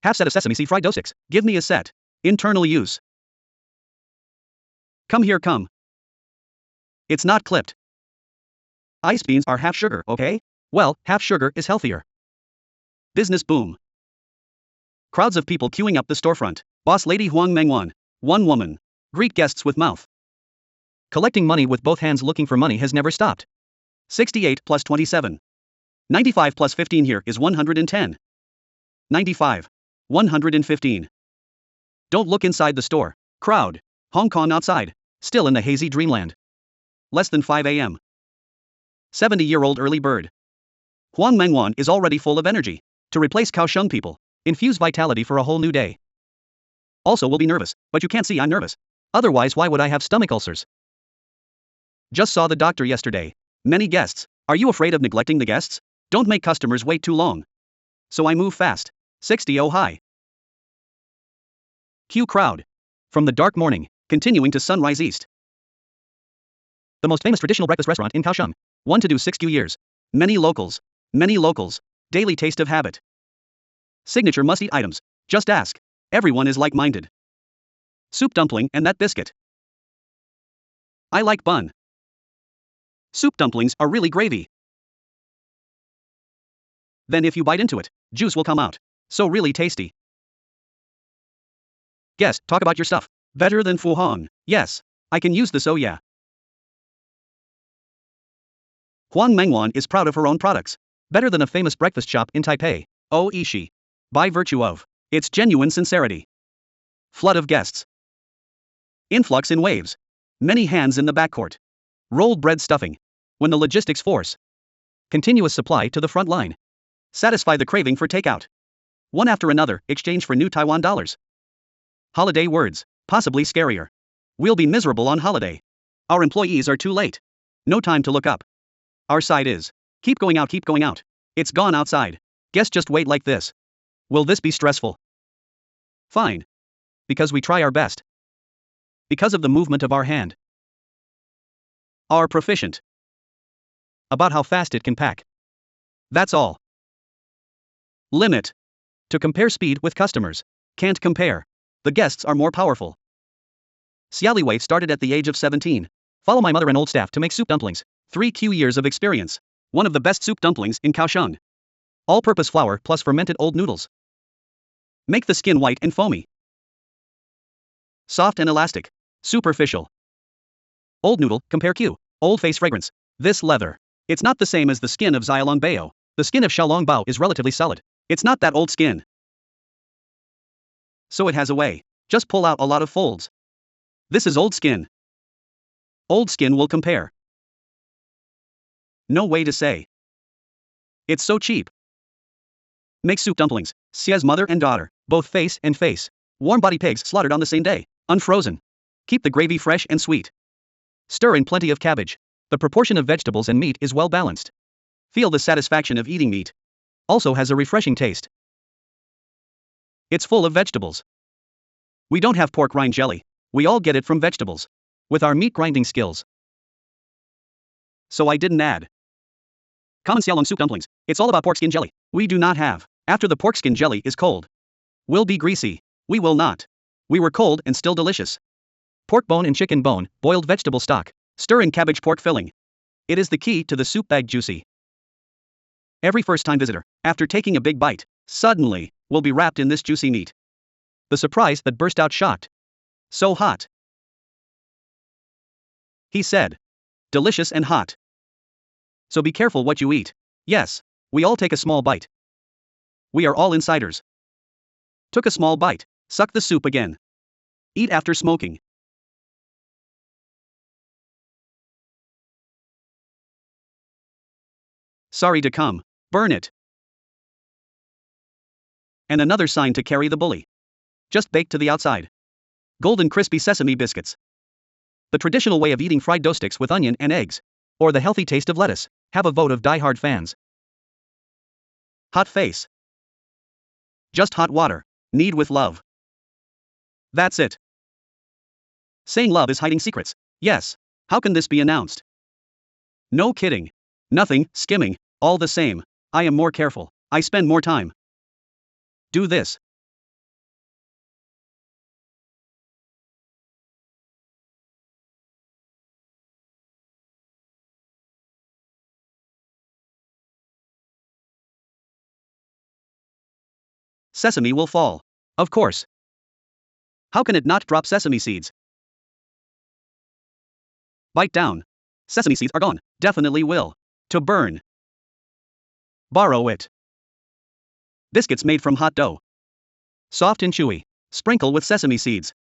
Half set of sesame seed fried dough sticks. Give me a set. Internal use. Come here, come. It's not clipped. Ice beans are half sugar, okay? Well, half sugar is healthier. Business boom. Crowds of people queuing up the storefront. Boss lady Huang Mengwan. One woman. Greet guests with mouth. Collecting money with both hands, looking for money has never stopped. 68 plus 27. 95 plus 15 here is 110. 95. 115. Don't look inside the store. Crowd. Hong Kong outside. Still in the hazy dreamland. Less than 5 a.m. 70-year-old early bird. Huang Mengwan is already full of energy. To replace Kaohsiung people. Infuse vitality for a whole new day. Also will be nervous, but you can't see I'm nervous. Otherwise why would I have stomach ulcers? Just saw the doctor yesterday. Many guests. Are you afraid of neglecting the guests? Don't make customers wait too long. So I move fast. 60 oh hi. Queue crowd. From the dark morning, continuing to sunrise east. The most famous traditional breakfast restaurant in Kaohsiung. 1 to do 6 years. Many locals. Many locals. Daily taste of habit. Signature must-eat items. Just ask. Everyone is like-minded. Soup dumpling and that biscuit. I like bun. Soup dumplings are really gravy. Then if you bite into it, juice will come out. So really tasty. Guest, talk about your stuff. Better than Fu Hong. Yes. I can use this, oh yeah. Huang Mengwan is proud of her own products. Better than a famous breakfast shop in Taipei. Oh Ishi. By virtue of its genuine sincerity. Flood of guests. Influx in waves. Many hands in the backcourt. Rolled bread stuffing. When the logistics force. Continuous supply to the front line. Satisfy the craving for takeout. One after another, exchange for new Taiwan dollars. Holiday words, possibly scarier. We'll be miserable on holiday. Our employees are too late. No time to look up. Our side is, keep going out, keep going out. It's gone outside. Guess just wait like this. Will this be stressful? Fine. Because we try our best. Because of the movement of our hand. Are proficient. About how fast it can pack. That's all. Limit. To compare speed with customers. Can't compare. The guests are more powerful. Xiali Wei started at the age of 17. Follow my mother and old staff to make soup dumplings. 3 years of experience. One of the best soup dumplings in Kaohsiung. All-purpose flour plus fermented old noodles. Make the skin white and foamy. Soft and elastic. Superficial. Old noodle, compare Q. Old face fragrance. This leather. It's not the same as the skin of Xiaolong Bao. The skin of Xiaolong Bao is relatively solid. It's not that old skin. So it has a way. Just pull out a lot of folds. This is old skin. Old skin will compare. No way to say. It's so cheap. Make soup dumplings. Xia's mother and daughter, both face and face. Warm body pigs slaughtered on the same day, unfrozen. Keep the gravy fresh and sweet. Stir in plenty of cabbage. The proportion of vegetables and meat is well balanced. Feel the satisfaction of eating meat. Also has a refreshing taste. It's full of vegetables. We don't have pork rind jelly. We all get it from vegetables. With our meat grinding skills. So I didn't add. Common Xiaolong soup dumplings. It's all about pork skin jelly. We do not have. After the pork skin jelly is cold. Will be greasy. We will not. We were cold and still delicious. Pork bone and chicken bone, boiled vegetable stock. Stir in cabbage pork filling. It is the key to the soup bag juicy. Every first-time visitor, after taking a big bite, suddenly, will be wrapped in this juicy meat. The surprise that burst out shocked. So hot. He said. Delicious and hot. So be careful what you eat. Yes, we all take a small bite. We are all insiders. Took a small bite, suck the soup again. Eat after smoking. Sorry to come. Burn it. And another sign to carry the bully. Just baked to the outside. Golden crispy sesame biscuits. The traditional way of eating fried dough sticks with onion and eggs. Or the healthy taste of lettuce. Have a vote of die-hard fans. Hot face. Just hot water. Knead with love. That's it. Saying love is hiding secrets. Yes. How can this be announced? No kidding. Nothing, skimming, all the same. I am more careful. I spend more time. Do this. sesame will fall. Of course. How can it not drop sesame seeds? Bite down. Sesame seeds are gone. Definitely will. To burn. Borrow it. Biscuits made from hot dough. Soft and chewy. Sprinkle with sesame seeds.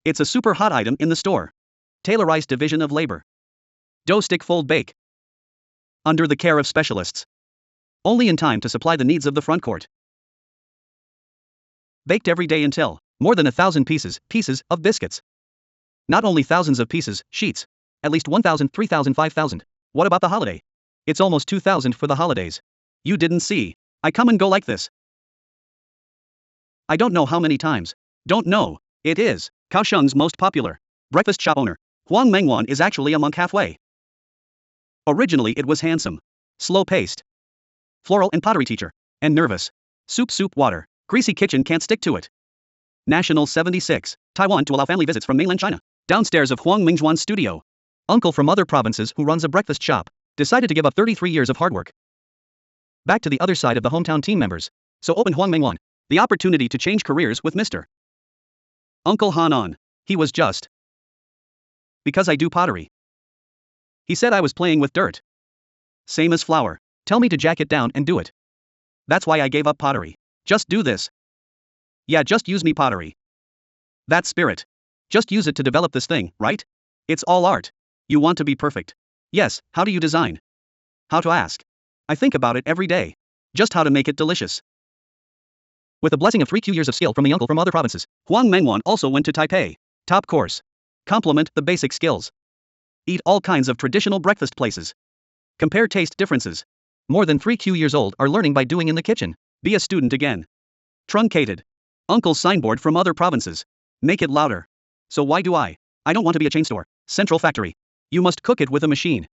It's a super hot item in the store. Taylorized division of labor. Dough stick fold bake. Under the care of specialists. Only in time to supply the needs of the front court. Baked every day until more than 1,000 pieces of biscuits. Not only thousands of pieces, sheets. At least 1,000, 3,000, 5,000. What about the holiday? It's almost 2,000 for the holidays. You didn't see. I come and go like this. I don't know how many times. Don't know. It is Kaohsiung's most popular breakfast shop owner. Huang Mengwan is actually a monk halfway. Originally it was handsome, slow-paced, floral and pottery teacher, and nervous. Soup water, greasy kitchen can't stick to it. National 76, Taiwan to allow family visits from mainland China. Downstairs of Huang Mingjuan's studio. Uncle from other provinces who runs a breakfast shop, decided to give up 33 years of hard work. Back to the other side of the hometown team members. So opened Huang Mingwan, the opportunity to change careers with Mr. Uncle Han on. He was just. Because I do pottery. He said I was playing with dirt. Same as flour. Tell me to jack it down and do it. That's why I gave up pottery. Just do this. Yeah, just use me pottery. That spirit. Just use it to develop this thing, right? It's all art. You want to be perfect. Yes, how do you design? How to ask? I think about it every day. Just how to make it delicious. With the blessing of 3 years of skill from the uncle from other provinces, Huang Mengwan also went to Taipei. Top course. Complement the basic skills. Eat all kinds of traditional breakfast places. Compare taste differences. More than 3 years old are learning by doing in the kitchen. Be a student again. Truncated. Uncle's signboard from other provinces. Make it louder. So why do I don't want to be a chain store. Central factory. You must cook it with a machine.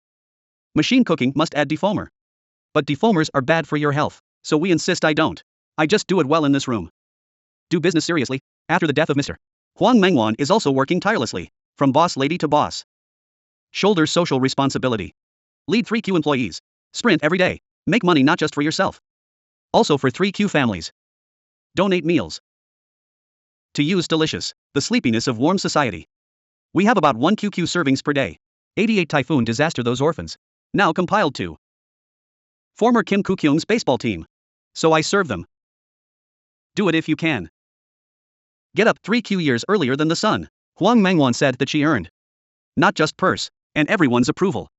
Machine cooking must add defoamer. But defoamers are bad for your health, so we insist I don't. I just do it well in this room. Do business seriously. After the death of Mr. Huang Mengwan is also working tirelessly. From boss lady to boss. Shoulder social responsibility. Lead 3Q employees. Sprint every day. Make money not just for yourself. Also for 3Q families. Donate meals. To use delicious. The sleepiness of warm society. We have about 1 QQ servings per day. 88 typhoon disaster those orphans. Now compiled to. Former Kim Koo-kyung's baseball team. So I serve them. Do it if you can. Get up 3Q years earlier than the sun. Huang Mengwan said that she earned. Not just purse, and everyone's approval.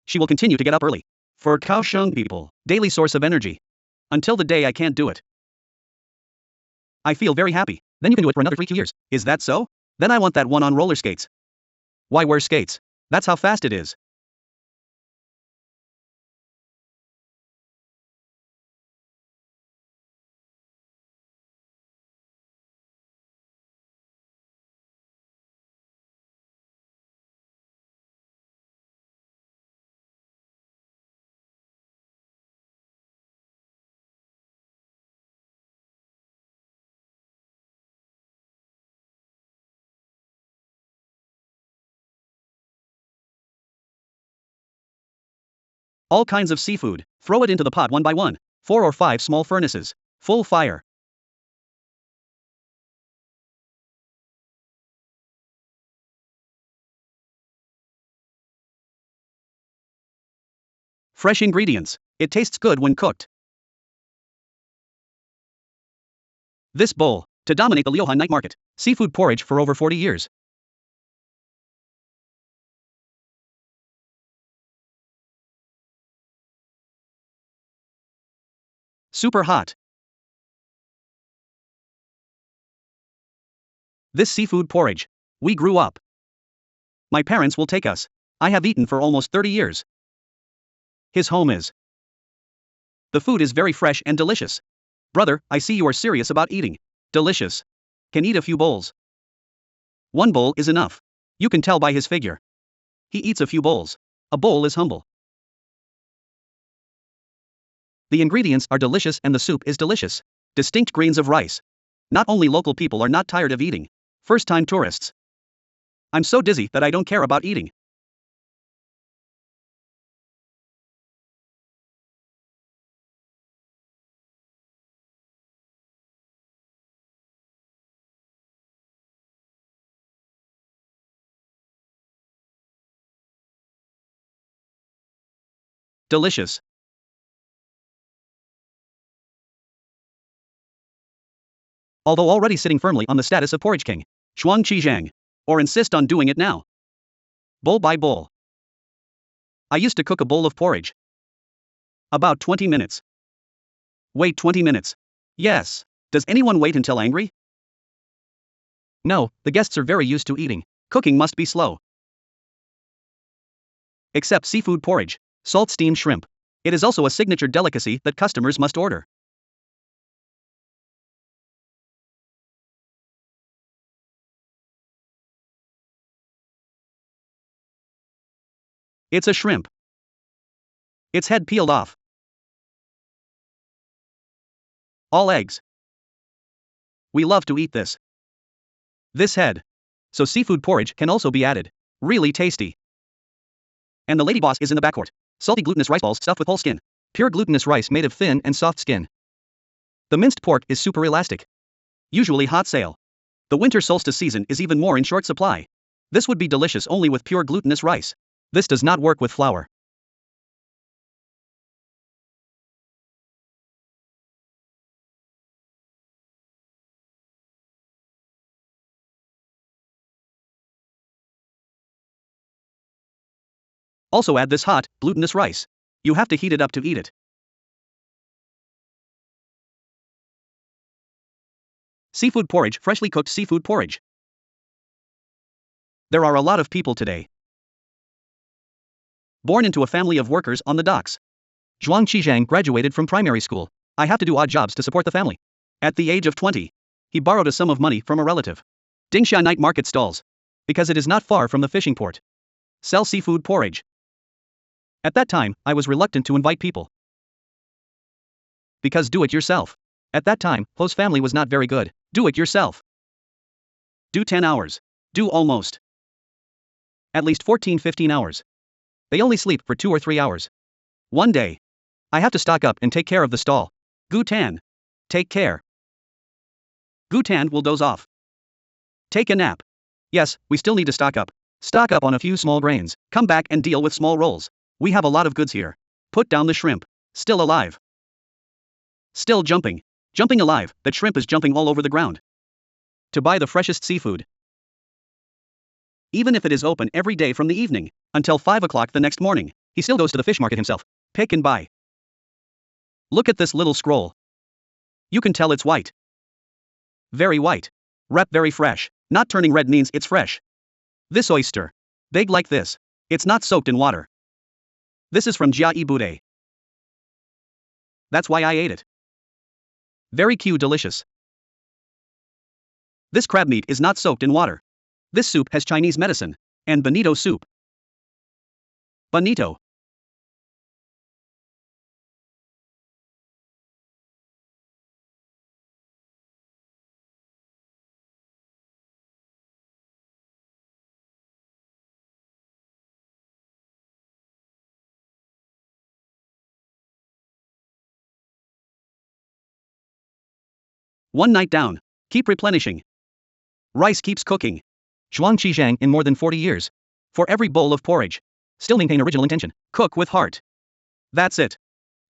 She will continue to get up early. For Kaohsiung people, daily source of energy. Until the day I can't do it. I feel very happy. Then you can do it for another 3Q years. Is that so? Then I want that one on roller skates. Why wear skates? That's how fast it is. All kinds of seafood, throw it into the pot one by one. 4 or 5 small furnaces. Full fire. Fresh ingredients. It tastes good when cooked. This bowl, to dominate the Liuhan night market. Seafood porridge for over 40 years. Super hot. This seafood porridge. We grew up. My parents will take us. I have eaten for almost 30 years. His home is. The food is very fresh and delicious. Brother, I see you are serious about eating. Delicious. Can eat a few bowls. 1 bowl is enough. You can tell by his figure. He eats a few bowls. A bowl is humble. The ingredients are delicious and the soup is delicious. Distinct grains of rice. Not only local people are not tired of eating. First-time tourists. I'm so dizzy that I don't care about eating. delicious. Although already sitting firmly on the status of porridge king, Shuang Qizhang, or insist on doing it now. Bowl by bowl. I used to cook a bowl of porridge. About 20 minutes. Wait 20 minutes. Yes. Does anyone wait until angry? No, the guests are very used to eating. Cooking must be slow. Except seafood porridge, salt steamed shrimp. It is also a signature delicacy that customers must order. It's a shrimp. Its head peeled off. All eggs. We love to eat this. This head. So seafood porridge can also be added. Really tasty. And the lady boss is in the backcourt. Salty glutinous rice balls stuffed with whole skin. Pure glutinous rice made of thin and soft skin. The minced pork is super elastic. Usually hot sale. The winter solstice season is even more in short supply. This would be delicious only with pure glutinous rice. This does not work with flour. Also add this hot, glutinous rice. You have to heat it up to eat it. Seafood porridge, freshly cooked seafood porridge. There are a lot of people today. Born into a family of workers on the docks. Shuang Qizhang graduated from primary school. I have to do odd jobs to support the family. At the age of 20, he borrowed a sum of money from a relative. Dingxia night market stalls. Because it is not far from the fishing port. Sell seafood porridge. At that time, I was reluctant to invite people. Because do it yourself. At that time, Po's family was not very good. Do it yourself. Do 10 hours. Do almost. At least 14-15 hours. They only sleep for 2 or 3 hours. One day. I have to stock up and take care of the stall. Gu Tan. Take care. Gu Tan will doze off. Take a nap. Yes, we still need to stock up. Stock up on a few small grains. Come back and deal with small rolls. We have a lot of goods here. Put down the shrimp. Still alive. Still jumping. Jumping alive, that shrimp is jumping all over the ground. To buy the freshest seafood. Even if it is open every day from the evening until 5 o'clock the next morning, he still goes to the fish market himself. Pick and buy. Look at this little scroll. You can tell it's white. Very white. Wrap very fresh. Not turning red means it's fresh. This oyster. Big like this. It's not soaked in water. This is from Jia Bude. That's why I ate it. Very cute, delicious. This crab meat is not soaked in water. This soup has Chinese medicine. And bonito soup. Bonito. One night down. Keep replenishing. Rice keeps cooking. Shuang Qizhang in more than 40 years. For every bowl of porridge. Still maintain original intention. Cook with heart. That's it.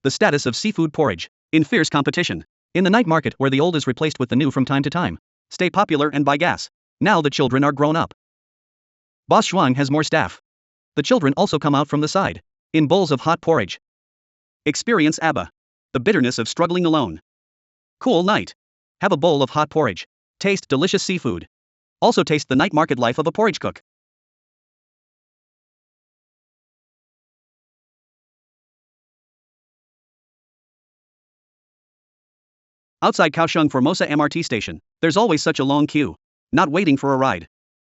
The status of seafood porridge. In fierce competition. In the night market where the old is replaced with the new from time to time. Stay popular and buy gas. Now the children are grown up. Boss Shuang has more staff. The children also come out from the side. In bowls of hot porridge. Experience ABBA. The bitterness of struggling alone. Cool night. Have a bowl of hot porridge. Taste delicious seafood. Also taste the night market life of a porridge cook. Outside Kaohsiung Formosa MRT station, there's always such a long queue. Not waiting for a ride.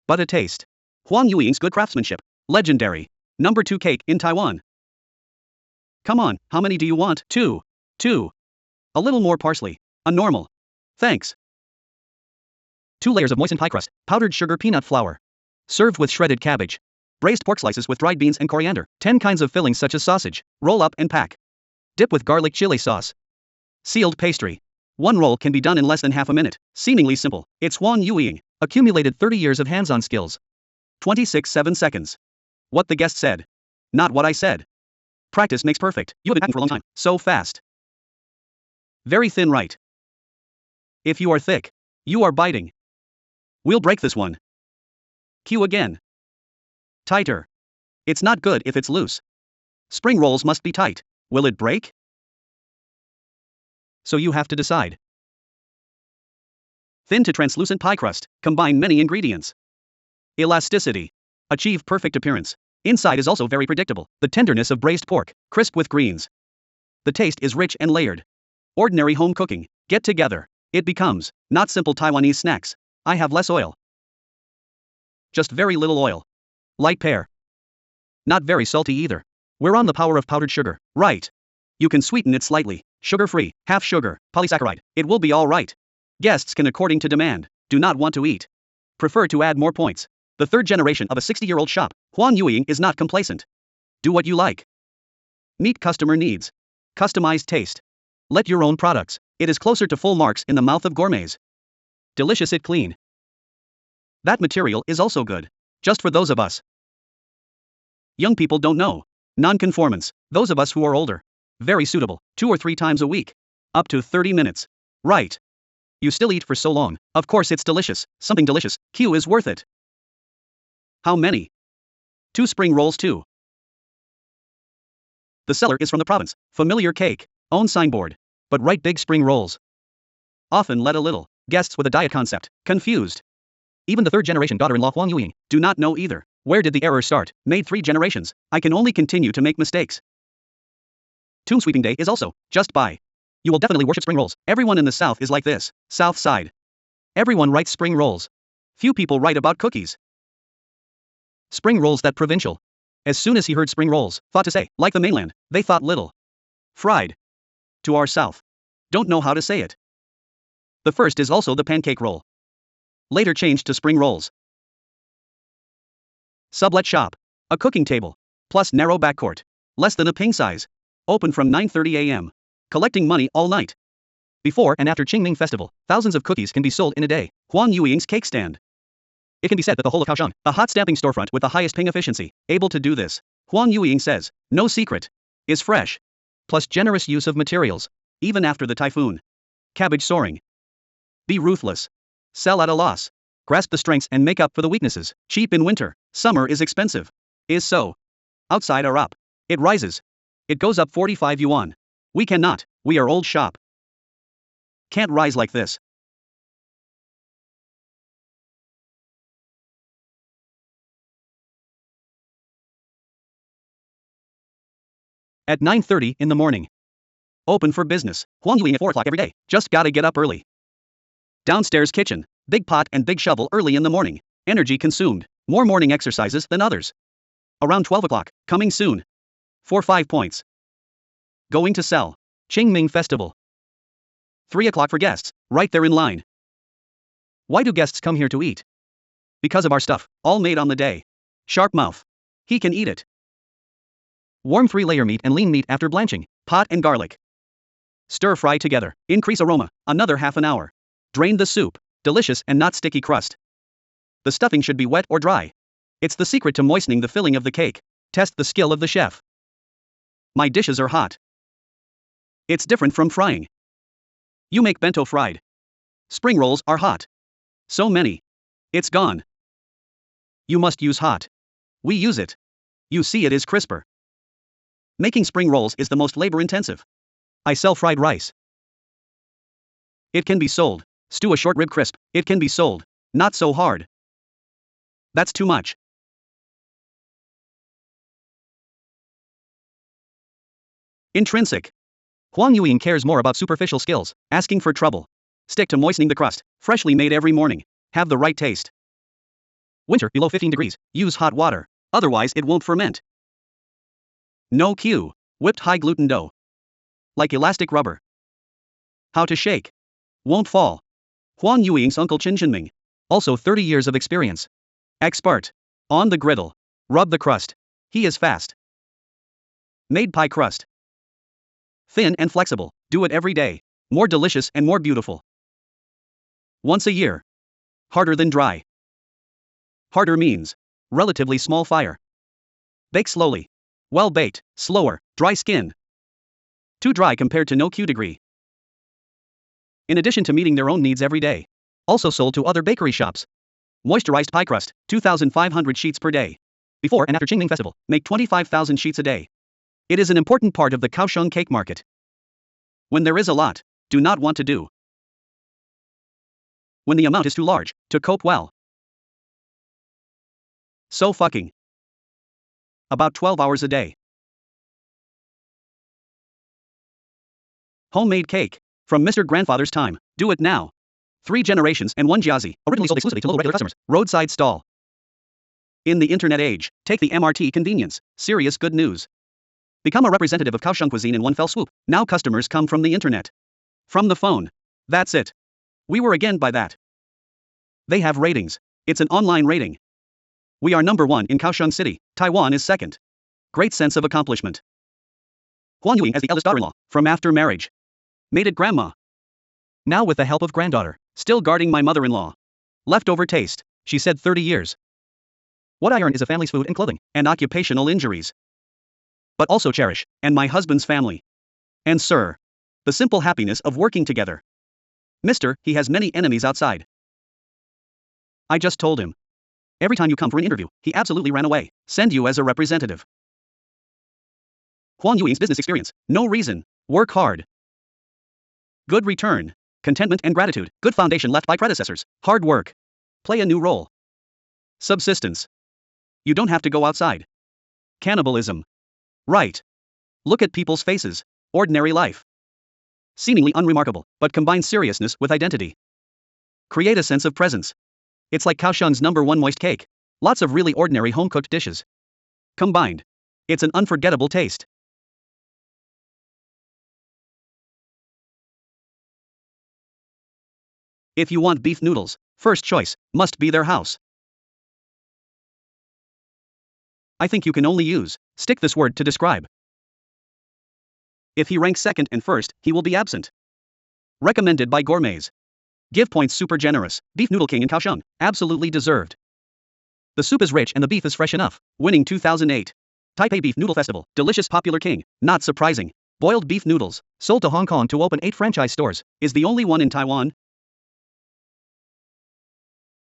But a taste. Huang Yuing's good craftsmanship. Legendary. Number 2 cake in Taiwan. Come on, how many do you want? 2. 2. A little more parsley. A normal. Thanks. 2 layers of moistened pie crust, powdered sugar peanut flour. Served with shredded cabbage. Braised pork slices with dried beans and coriander. 10 kinds of fillings such as sausage. Roll up and pack. Dip with garlic chili sauce. Sealed pastry. 1 roll can be done in less than half a minute. Seemingly simple. It's Huang Yuing. Accumulated 30 years of hands-on skills. 26 7 seconds. What the guest said. Not what I said. Practice makes perfect. You have been packing for a long time. So fast. Very thin, right? If you are thick, you are biting. We'll break this one. Cue again. Tighter. It's not good if it's loose. Spring rolls must be tight. Will it break? So you have to decide. Thin to translucent pie crust, combine many ingredients. Elasticity. Achieve perfect appearance. Inside is also very predictable. The tenderness of braised pork, crisp with greens. The taste is rich and layered. Ordinary home cooking. Get together. It becomes not simple Taiwanese snacks. I have less oil. Just very little oil. Light pear. Not very salty either. We're on the power of powdered sugar, right? You can sweeten it slightly. Sugar-free, half sugar, polysaccharide. It will be all right. Guests can according to demand. Do not want to eat. Prefer to add more points. The third generation of a 60-year-old shop, Huan Yueying is not complacent. Do what you like. Meet customer needs. Customized taste. Let your own products. It is closer to full marks in the mouth of gourmets. Delicious it clean. That material is also good. Just for those of us. Young people don't know. Non-conformance. Those of us who are older. Very suitable. 2 or 3 times a week. Up to 30 minutes. Right. You still eat for so long. Of course it's delicious. Something delicious. Q is worth it. How many? 2 spring rolls too. The seller is from the province. Familiar cake. Own signboard. But write big spring rolls. Often let a little. Guests with a diet concept. Confused. Even the third generation daughter-in-law Huang Yueying do not know either. Where did the error start? Made 3 generations. I can only continue to make mistakes. Tomb sweeping day is also just by. You will definitely worship spring rolls. Everyone in the South is like this. South side. Everyone writes spring rolls. Few people write about cookies. Spring rolls that provincial. As soon as he heard spring rolls, thought to say, like the mainland, they thought little. Fried. To our South. Don't know how to say it. The first is also the pancake roll. Later changed to spring rolls. Sublet shop. A cooking table. Plus narrow backcourt. Less than a ping size. Open from 9:30 a.m. Collecting money all night. Before and after Qingming Festival, thousands of cookies can be sold in a day. Huan Yueying's cake stand. It can be said that the whole of Kaohsiung, a hot stamping storefront with the highest ping efficiency, able to do this. Huan Yueying says, no secret. Is fresh. Plus generous use of materials. Even after the typhoon. Cabbage soaring. Be ruthless. Sell at a loss. Grasp the strengths and make up for the weaknesses. Cheap in winter. Summer is expensive. Is so. Outside are up. It rises. It goes up 45 yuan. We cannot. We are old shop. Can't rise like this. At 9:30 in the morning. Open for business. Huang Yueying at 4 o'clock every day. Just gotta get up early. Downstairs kitchen. Big pot and big shovel early in the morning. Energy consumed. More morning exercises than others. Around 12 o'clock. Coming soon. For 5 points. Going to sell. Qingming Festival. 3 o'clock for guests. Right there in line. Why do guests come here to eat? Because of our stuff. All made on the day. Sharp mouth. He can eat it. Warm 3-layer meat and lean meat after blanching. Pot and garlic. Stir fry together. Increase aroma. Another half an hour. Drain the soup. Delicious and not sticky crust. The stuffing should be wet or dry. It's the secret to moistening the filling of the cake. Test the skill of the chef. My dishes are hot. It's different from frying. You make bento fried. Spring rolls are hot. So many. It's gone. You must use hot. We use it. You see it is crisper. Making spring rolls is the most labor-intensive. I sell fried rice. It can be sold. Stew a short rib crisp. It can be sold. Not so hard. That's too much. Intrinsic. Huang Yueying cares more about superficial skills, asking for trouble. Stick to moistening the crust, freshly made every morning. Have the right taste. Winter below 15 degrees. Use hot water. Otherwise it won't ferment. No Q. Whipped high gluten dough. Like elastic rubber. How to shake. Won't fall. Huang Yueying's uncle Qin Shinming. Also 30 years of experience. Expert. On the griddle. Rub the crust. He is fast. Made pie crust. Thin and flexible. Do it every day. More delicious and more beautiful. Once a year. Harder than dry. Harder means relatively small fire. Bake slowly. Well baked, slower, dry skin. Too dry compared to no Q degree. In addition to meeting their own needs every day. Also sold to other bakery shops. Moisturized pie crust, 2,500 sheets per day. Before and after Qingming Festival, make 25,000 sheets a day. It is an important part of the Kaohsiung cake market. When there is a lot, do not want to do. When the amount is too large, to cope well. So fucking. About 12 hours a day. Homemade cake. From Mr. Grandfather's time, do it now. 3 generations and 1 jiazi, originally sold exclusively to local regular customers. Roadside stall. In the internet age, take the MRT convenience. Serious good news. Become a representative of Kaohsiung cuisine in one fell swoop. Now customers come from the internet. From the phone. That's it. We were again by that. They have ratings. It's an online rating. We are number 1 in Kaohsiung City. Taiwan is second. Great sense of accomplishment. Huan Yuing as the eldest daughter-in-law, from after marriage. Made it grandma. Now with the help of granddaughter. Still guarding my mother-in-law. Leftover taste, she said 30 years. What I earn is a family's food and clothing, and occupational injuries. But also cherish, and my husband's family. And sir. The simple happiness of working together. Mister, he has many enemies outside. I just told him. Every time you come for an interview, he absolutely ran away. Send you as a representative. Huan Yuing's business experience. No reason. Work hard. Good return. Contentment and gratitude. Good foundation left by predecessors. Hard work. Play a new role. Subsistence. You don't have to go outside. Cannibalism. Right. Look at people's faces. Ordinary life. Seemingly unremarkable, but combine seriousness with identity. Create a sense of presence. It's like Kaohsiung's #1 moist cake. Lots of really ordinary home-cooked dishes. Combined. It's an unforgettable taste. If you want beef noodles, first choice must be their house. I think you can only stick this word to describe. If he ranks second and first, he will be absent. Recommended by gourmets. Give points super generous. Beef noodle king in Kaohsiung, absolutely deserved. The soup is rich and the beef is fresh enough. Winning 2008. Taipei Beef Noodle Festival, delicious popular king, not surprising. Boiled beef noodles, sold to Hong Kong to open 8 franchise stores, is the only one in Taiwan.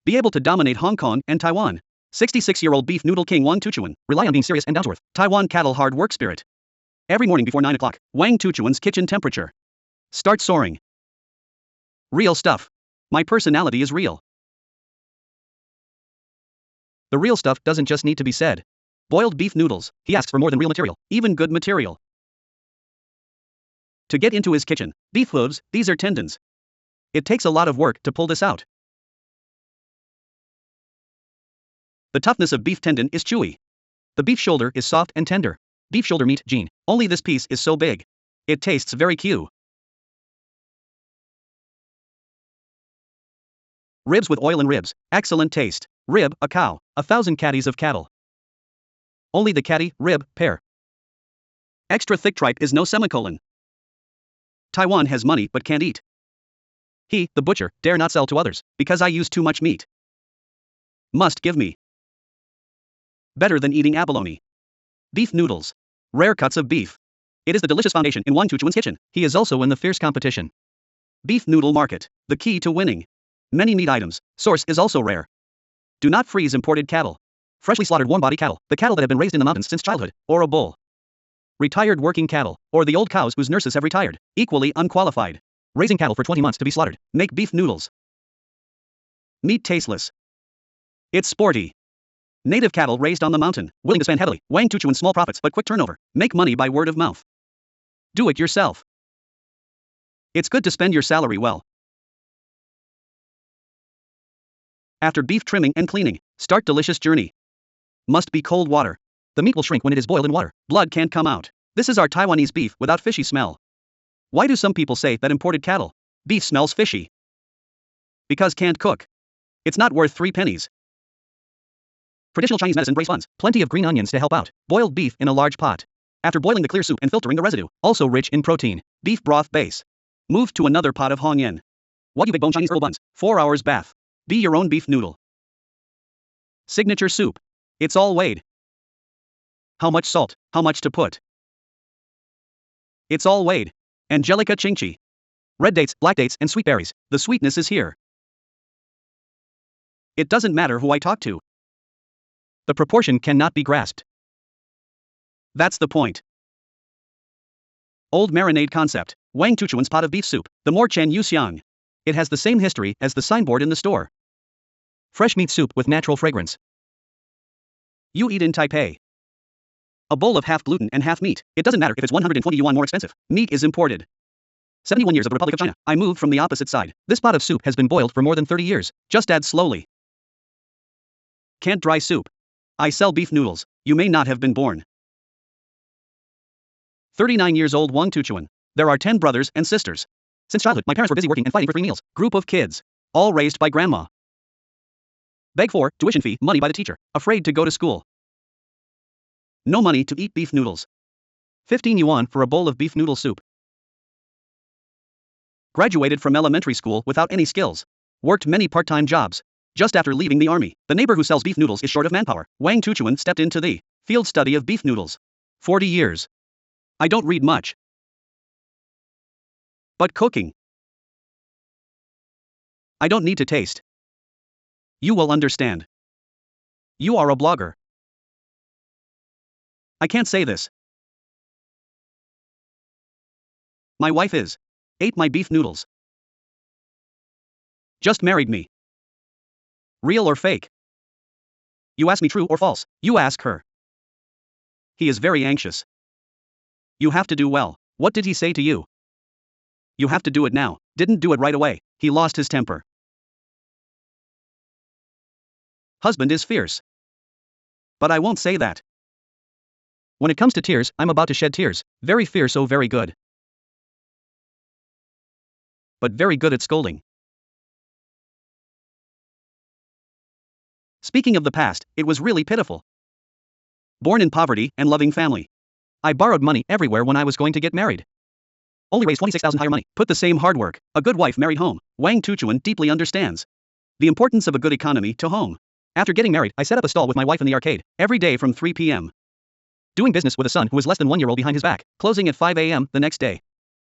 Be able to dominate Hong Kong and Taiwan. 66-year-old beef noodle king Wang Tuchuan, rely on being serious and down to earth. Taiwan cattle hard work spirit. Every morning before 9 o'clock, Wang Tuchuan's kitchen temperature starts soaring. Real stuff. My personality is real. The real stuff doesn't just need to be said. Boiled beef noodles, he asks for more than real material, even good material. To get into his kitchen, beef hooves, these are tendons. It takes a lot of work to pull this out. The toughness of beef tendon is chewy. The beef shoulder is soft and tender. Beef shoulder meat, Gene. Only this piece is so big. It tastes very cute. Ribs with oil and ribs, excellent taste. Rib, a cow, 1,000 catties of cattle. Only the catty, rib, pair. Extra thick tripe is no semicolon. Taiwan has money but can't eat. He, the butcher, dare not sell to others, because I use too much meat. Must give me. Better than eating abalone. Beef noodles. Rare cuts of beef. It is the delicious foundation in Wang Tuchuan's kitchen. He is also in the fierce competition. Beef noodle market. The key to winning. Many meat items. Source is also rare. Do not freeze imported cattle. Freshly slaughtered warm-body cattle, the cattle that have been raised in the mountains since childhood, or a bull. Retired working cattle, or the old cows whose nurses have retired, equally unqualified. Raising cattle for 20 months to be slaughtered. Make beef noodles. Meat tasteless. It's sporty. Native cattle raised on the mountain, willing to spend heavily. Wang Tuchuan's small profits but quick turnover. Make money by word of mouth. Do it yourself. It's good to spend your salary well. After beef trimming and cleaning, start delicious journey. Must be cold water. The meat will shrink when it is boiled in water. Blood can't come out. This is our Taiwanese beef without fishy smell. Why do some people say that imported cattle beef smells fishy? Because can't cook. It's not worth 3 pennies. Traditional Chinese medicine braise buns, plenty of green onions to help out. Boiled beef in a large pot. After boiling the clear soup and filtering the residue, also rich in protein. Beef broth base. Move to another pot of Hong Yen. Wagyu big bone Chinese herbal buns, 4 hours bath. Be your own beef noodle. Signature soup. It's all weighed. How much salt, how much to put. It's all weighed. Angelica Chingchi. Red dates, black dates, and sweet berries, the sweetness is here. It doesn't matter who I talk to. The proportion cannot be grasped. That's the point. Old marinade concept. Wang Tuchuan's pot of beef soup, the Mo Chan Yu Xiang. It has the same history as the signboard in the store. Fresh meat soup with natural fragrance. You eat in Taipei. A bowl of half gluten and half meat. It doesn't matter if it's 120 yuan more expensive. Meat is imported. 71 years of the Republic of China. I moved from the opposite side. This pot of soup has been boiled for more than 30 years. Just add slowly. Can't dry soup. I sell beef noodles. You may not have been born. 39 years old Wang Tuchuan. There are 10 brothers and sisters. Since childhood, my parents were busy working and fighting for 3 meals. Group of kids. All raised by grandma. Beg for tuition fee, money by the teacher. Afraid to go to school. No money to eat beef noodles. 15 yuan for a bowl of beef noodle soup. Graduated from elementary school without any skills. Worked many part-time jobs. Just after leaving the army, the neighbor who sells beef noodles is short of manpower. Wang Tuchuan stepped into the field study of beef noodles. 40 years. I don't read much. But cooking. I don't need to taste. You will understand. You are a blogger. I can't say this. My wife is. Ate my beef noodles. Just married me. Real or fake? You ask me true or false. You ask her. He is very anxious. You have to do well. What did he say to you? You have to do it now. Didn't do it right away. He lost his temper. Husband is fierce. But I won't say that. When it comes to tears, I'm about to shed tears. Very fierce, oh very good. But very good at scolding. Speaking of the past, it was really pitiful. Born in poverty and loving family. I borrowed money everywhere when I was going to get married. Only raised 26,000 higher money. Put the same hard work. A good wife married home. Wang Tuchuan deeply understands the importance of a good economy to home. After getting married, I set up a stall with my wife in the arcade, every day from 3 p.m. Doing business with a son who was less than 1 year old behind his back, closing at 5 a.m. the next day.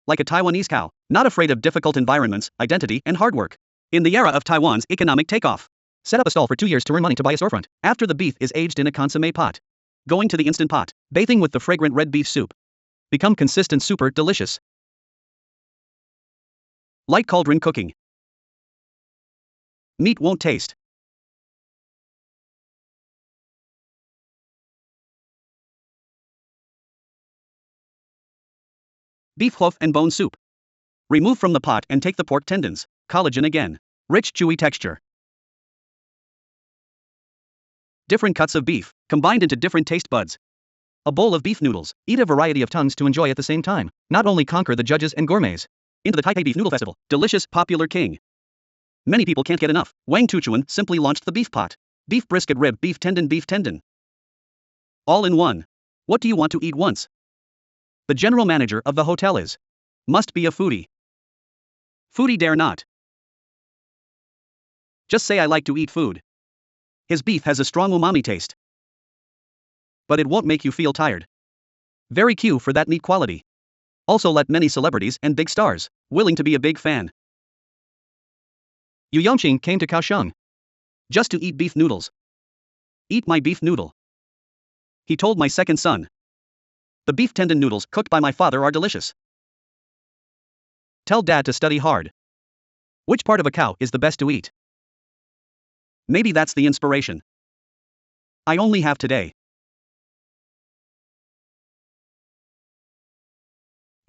Like a Taiwanese cow, not afraid of difficult environments, identity, and hard work. In the era of Taiwan's economic takeoff. Set up a stall for 2 years to earn money to buy a storefront. After the beef is aged in a consommé pot. Going to the instant pot, bathing with the fragrant red beef soup. Become consistent super delicious. Light cauldron cooking. Meat won't taste. Beef hoof and bone soup. Remove from the pot and take the pork tendons. Collagen again. Rich chewy texture. Different cuts of beef, combined into different taste buds. A bowl of beef noodles. Eat a variety of tongues to enjoy at the same time. Not only conquer the judges and gourmets. Into the Taipei Beef Noodle Festival. Delicious, popular king. Many people can't get enough. Wang Tuchuan simply launched the beef pot. Beef brisket rib, beef tendon. All in one. What do you want to eat once? The general manager of the hotel is. Must be a foodie. Foodie dare not. Just say I like to eat food. His beef has a strong umami taste. But it won't make you feel tired. Very cute for that meat quality. Also let many celebrities and big stars, willing to be a big fan. Yu Yongqing came to Kaohsiung. Just to eat beef noodles. Eat my beef noodle. He told my second son. The beef tendon noodles cooked by my father are delicious. Tell dad to study hard. Which part of a cow is the best to eat? Maybe that's the inspiration. I only have today.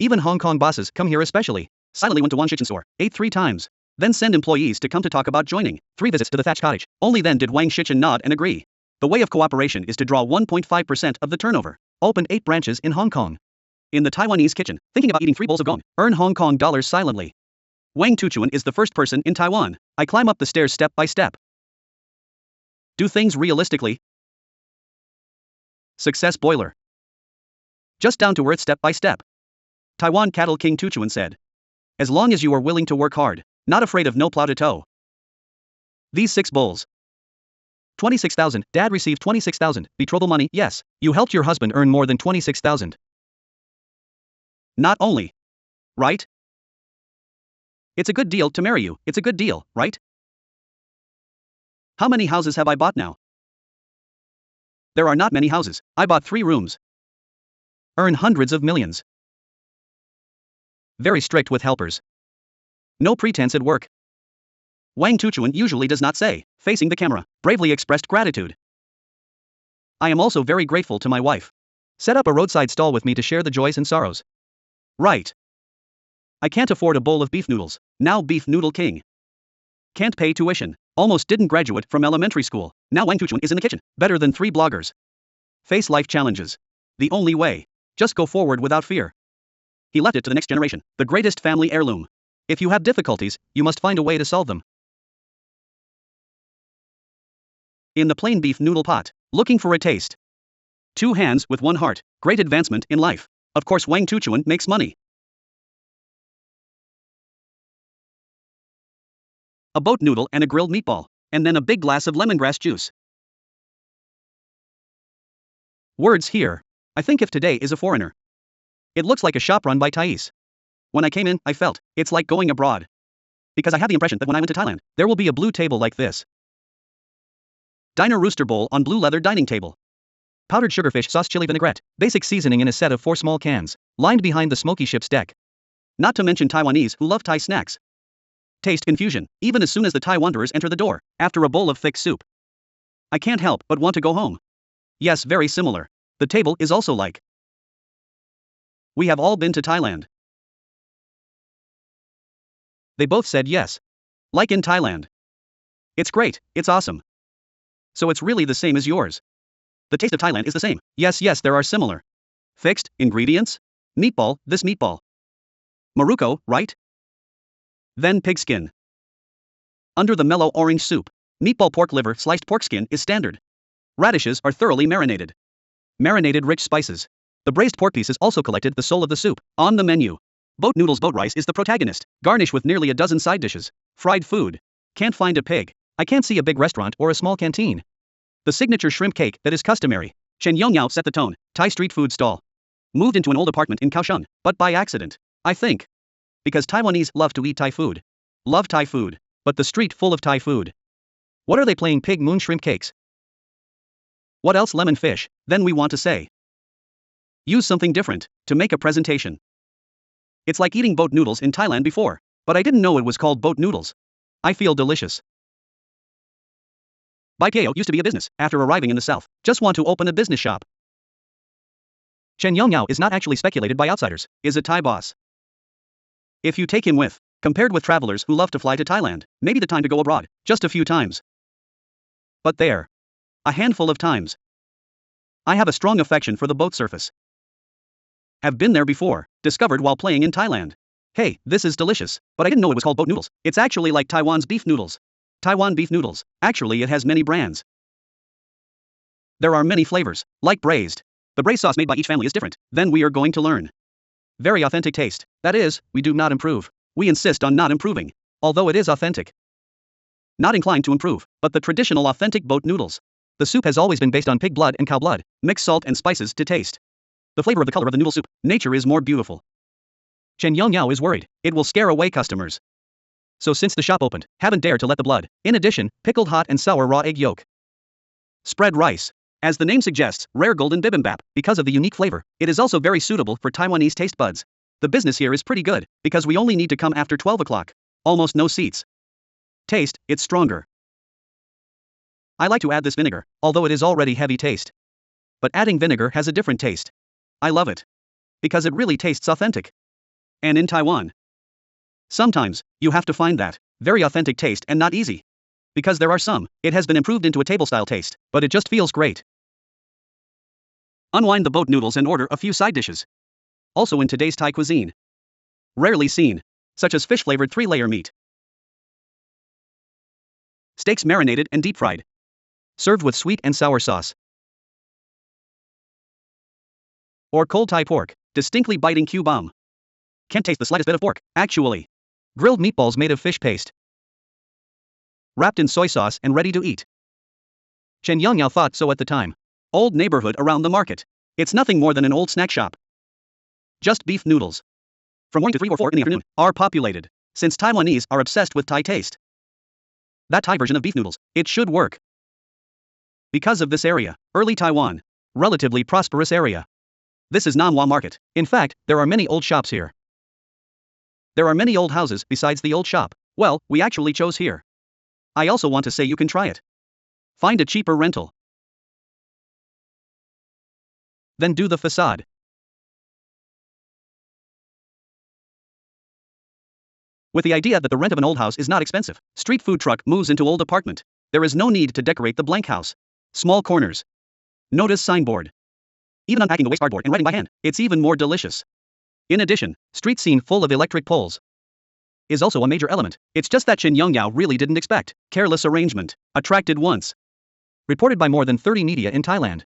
Even Hong Kong bosses come here especially. Silently went to Wang Shichen's store, ate 3 times. Then send employees to come to talk about joining. 3 visits to the thatched cottage. Only then did Wang Shichen nod and agree. The way of cooperation is to draw 1.5% of the turnover. Open 8 branches in Hong Kong. In the Taiwanese kitchen, thinking about eating 3 bowls of gong. Earn Hong Kong dollars silently. Wang Tuchuan is the first person in Taiwan. I climb up the stairs step by step. Do things realistically. Success boiler. Just down to earth step by step. Taiwan Cattle King Tuchuan said. As long as you are willing to work hard, not afraid of no plow to toe. These 6 bowls. 26,000. Dad received 26,000. Betrothal money, yes. You helped your husband earn more than 26,000. Not only. Right? It's a good deal to marry you. It's a good deal, right? How many houses have I bought now? There are not many houses. I bought 3 rooms. Earn hundreds of millions. Very strict with helpers. No pretense at work. Wang Tuchuan usually does not say, facing the camera, bravely expressed gratitude. I am also very grateful to my wife. Set up a roadside stall with me to share the joys and sorrows. Right. I can't afford a bowl of beef noodles, now beef noodle king. Can't pay tuition. Almost didn't graduate from elementary school. Now Wang Tuchuan is in the kitchen, better than 3 bloggers. Face life challenges. The only way. Just go forward without fear. He left it to the next generation, the greatest family heirloom. If you have difficulties, you must find a way to solve them. In the plain beef noodle pot, looking for a taste. 2 hands with 1 heart, great advancement in life. Of course Wang Tuchuan makes money. A boat noodle and a grilled meatball, and then a big glass of lemongrass juice. Words here. I think if today is a foreigner. It looks like a shop run by Thais. When I came in, I felt, it's like going abroad. Because I had the impression that when I went to Thailand, there will be a blue table like this. Diner rooster bowl on blue leather dining table. Powdered sugarfish sauce chili vinaigrette, basic seasoning in a set of 4 small cans, lined behind the smoky ship's deck. Not to mention Taiwanese who love Thai snacks. Taste confusion, even as soon as the Thai wanderers enter the door, after a bowl of thick soup. I can't help but want to go home. Yes, very similar. The table is also like. We have all been to Thailand. They both said yes. Like in Thailand. It's great, it's awesome. So it's really the same as yours. The taste of Thailand is the same. Yes, there are similar. Fixed ingredients? Meatball, this meatball. Maruko, right? Then pigskin. Under the mellow orange soup, meatball pork liver sliced pork skin is standard. Radishes are thoroughly marinated. Marinated rich spices. The braised pork pieces also collected the soul of the soup. On the menu. Boat noodles boat rice is the protagonist, garnished with nearly a dozen side dishes. Fried food. Can't find a pig. I can't see a big restaurant or a small canteen. The signature shrimp cake that is customary. Chen Yongyao set the tone, Thai street food stall. Moved into an old apartment in Kaohsiung, but by accident. I think. Because Taiwanese love to eat Thai food. Love Thai food, but the street full of Thai food. What are they playing pig moon shrimp cakes? What else lemon fish, then we want to say. Use something different, to make a presentation. It's like eating boat noodles in Thailand before, but I didn't know it was called boat noodles. I feel delicious. Baipio used to be a business, after arriving in the south, just want to open a business shop. Chen Yongyao is not actually speculated by outsiders, is a Thai boss. If you take him with, compared with travelers who love to fly to Thailand, maybe the time to go abroad, just a few times. But there. A handful of times. I have a strong affection for the boat surface. Have been there before, discovered while playing in Thailand. Hey, this is delicious, but I didn't know it was called boat noodles. It's actually like Taiwan's beef noodles. Taiwan beef noodles, actually it has many brands. There are many flavors, like braised. The braised sauce made by each family is different, then we are going to learn. Very authentic taste, that is, we do not improve. We insist on not improving, although it is authentic. Not inclined to improve, but the traditional authentic boat noodles. The soup has always been based on pig blood and cow blood, mix salt and spices to taste. The flavor of the color of the noodle soup, nature is more beautiful. Chen Yongyao is worried, it will scare away customers. So since the shop opened, haven't dared to let the blood, in addition, pickled hot and sour raw egg yolk. Spread rice. As the name suggests, rare golden bibimbap, because of the unique flavor, it is also very suitable for Taiwanese taste buds. The business here is pretty good, because we only need to come after 12 o'clock. Almost no seats. Taste, it's stronger. I like to add this vinegar, although it is already heavy taste. But adding vinegar has a different taste. I love it. Because it really tastes authentic. And in Taiwan. Sometimes, you have to find that very authentic taste and not easy. Because there are some, it has been improved into a table-style taste, but it just feels great. Unwind the boat noodles and order a few side dishes. Also in today's Thai cuisine. Rarely seen, such as fish-flavored 3-layer meat. Steaks marinated and deep-fried. Served with sweet and sour sauce. Or cold Thai pork, distinctly biting Q-bomb. Can't taste the slightest bit of pork, actually. Grilled meatballs made of fish paste. Wrapped in soy sauce and ready to eat. Chen Yongyao thought so at the time. Old neighborhood around the market. It's nothing more than an old snack shop. Just beef noodles. From morning to 3 or 4 in the afternoon, are populated. Since Taiwanese are obsessed with Thai taste. That Thai version of beef noodles, it should work. Because of this area, early Taiwan, relatively prosperous area. This is Nanhua Market. In fact, there are many old shops here. There are many old houses besides the old shop. Well, we actually chose here. I also want to say you can try it. Find a cheaper rental. Then do the facade. With the idea that the rent of an old house is not expensive, street food truck moves into old apartment. There is no need to decorate the blank house. Small corners. Notice signboard. Even unpacking the waste cardboard and writing by hand, it's even more delicious. In addition, street scene full of electric poles is also a major element. It's just that Chen Yongyao really didn't expect. Careless arrangement. Attracted once. Reported by more than 30 media in Thailand.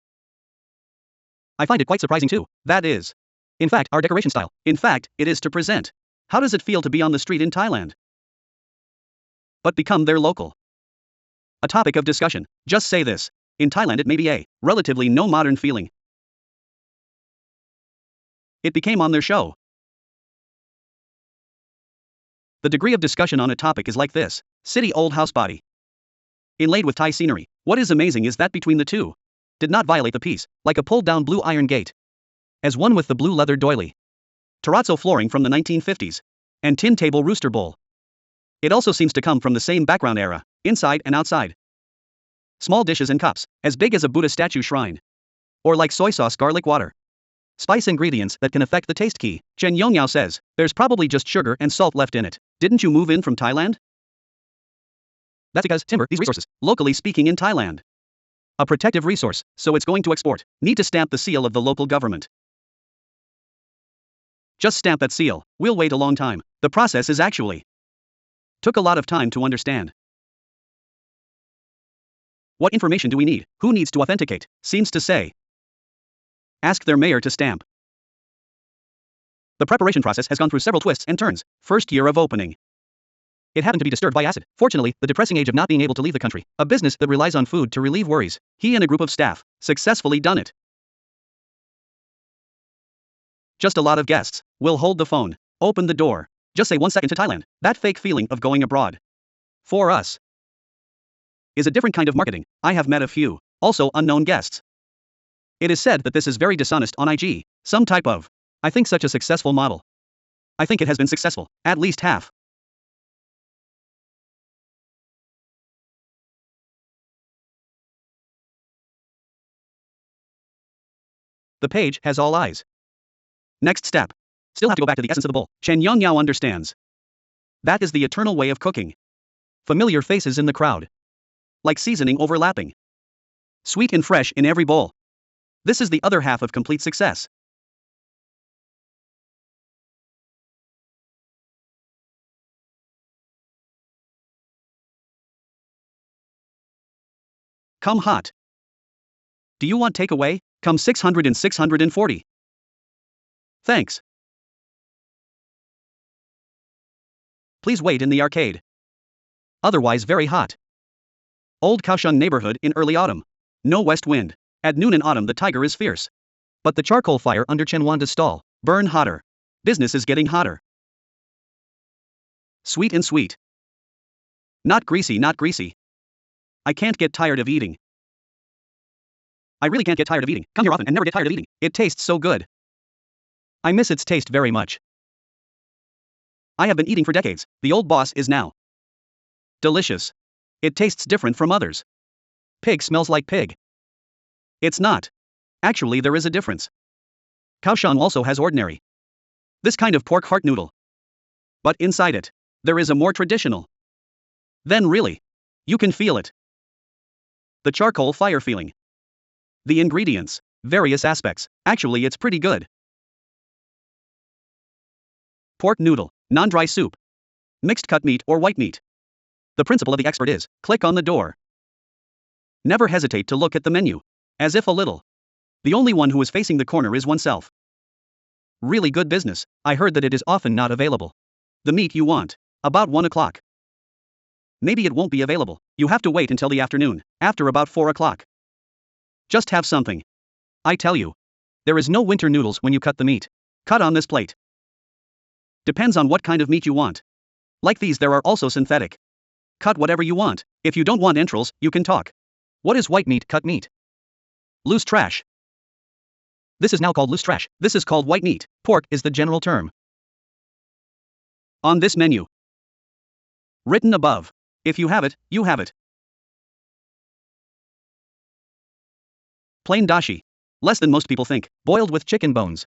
I find it quite surprising too. That is, in fact, our decoration style. In fact, it is to present. How does it feel to be on the street in Thailand? But become their local. A topic of discussion. Just say this. In Thailand it may be a relatively no modern feeling. It became on their show. The degree of discussion on a topic is like this. City old house body. Inlaid with Thai scenery. What is amazing is that between the two, did not violate the piece, like a pulled down blue iron gate. As one with the blue leather doily. Terrazzo flooring from the 1950s. And tin table rooster bowl. It also seems to come from the same background era, inside and outside. Small dishes and cups, as big as a Buddha statue shrine. Or like soy sauce garlic water. Spice ingredients that can affect the taste key. Chen Yongyao says, there's probably just sugar and salt left in it. Didn't you move in from Thailand? That's because timber, these resources, locally speaking in Thailand. A protective resource, so it's going to export. Need to stamp the seal of the local government. Just stamp that seal. We'll wait a long time. The process is actually took a lot of time to understand. What information do we need? Who needs to authenticate? Seems to say. Ask their mayor to stamp. The preparation process has gone through several twists and turns. First year of opening. It happened to be disturbed by acid. Fortunately, the depressing age of not being able to leave the country. A business that relies on food to relieve worries. He and a group of staff successfully done it. Just a lot of guests. Will hold the phone. Open the door. Just say 1 second to Thailand. That fake feeling of going abroad. For us. Is a different kind of marketing. I have met a few. Also unknown guests. It is said that this is very dishonest on IG. Some type of. I think such a successful model. I think it has been successful. At least half. The page has all eyes. Next step. Still have to go back to the essence of the bowl. Chen Yongyao understands. That is the eternal way of cooking. Familiar faces in the crowd. Like seasoning overlapping. Sweet and fresh in every bowl. This is the other half of complete success. Come hot. Do you want takeaway? Come 600 and 640. Thanks. Please wait in the arcade. Otherwise very hot. Old Kaohsiung neighborhood in early autumn. No west wind. At noon in autumn the tiger is fierce. But the charcoal fire under Chenwanda's stall burn hotter. Business is getting hotter. Sweet and sweet. Not greasy, not greasy. I can't get tired of eating. I really can't get tired of eating. Come here often and never get tired of eating. It tastes so good. I miss its taste very much. I have been eating for decades. The old boss is now delicious. It tastes different from others. Pig smells like pig. It's not. Actually, there is a difference. Kaohsiung also has ordinary. This kind of pork heart noodle. But inside it, there is a more traditional. Then really, you can feel it. The charcoal fire feeling. The ingredients, various aspects. Actually, it's pretty good. Pork noodle, non-dry soup. Mixed cut meat or white meat. The principle of the expert is, click on the door. Never hesitate to look at the menu. As if a little. The only one who is facing the corner is oneself. Really good business. I heard that it is often not available. The meat you want. About 1 o'clock. maybe it won't be available. You have to wait until the afternoon, after about 4 o'clock. Just have something. I tell you. There is no winter noodles when you cut the meat. Cut on this plate. Depends on what kind of meat you want. Like these, there are also synthetic. Cut whatever you want. If you don't want entrails, you can talk. What is white meat? Cut meat. Loose trash. This is now called loose trash. This is called white meat. Pork is the general term. On this menu. Written above. If you have it, you have it. Plain dashi. Less than most people think, boiled with chicken bones.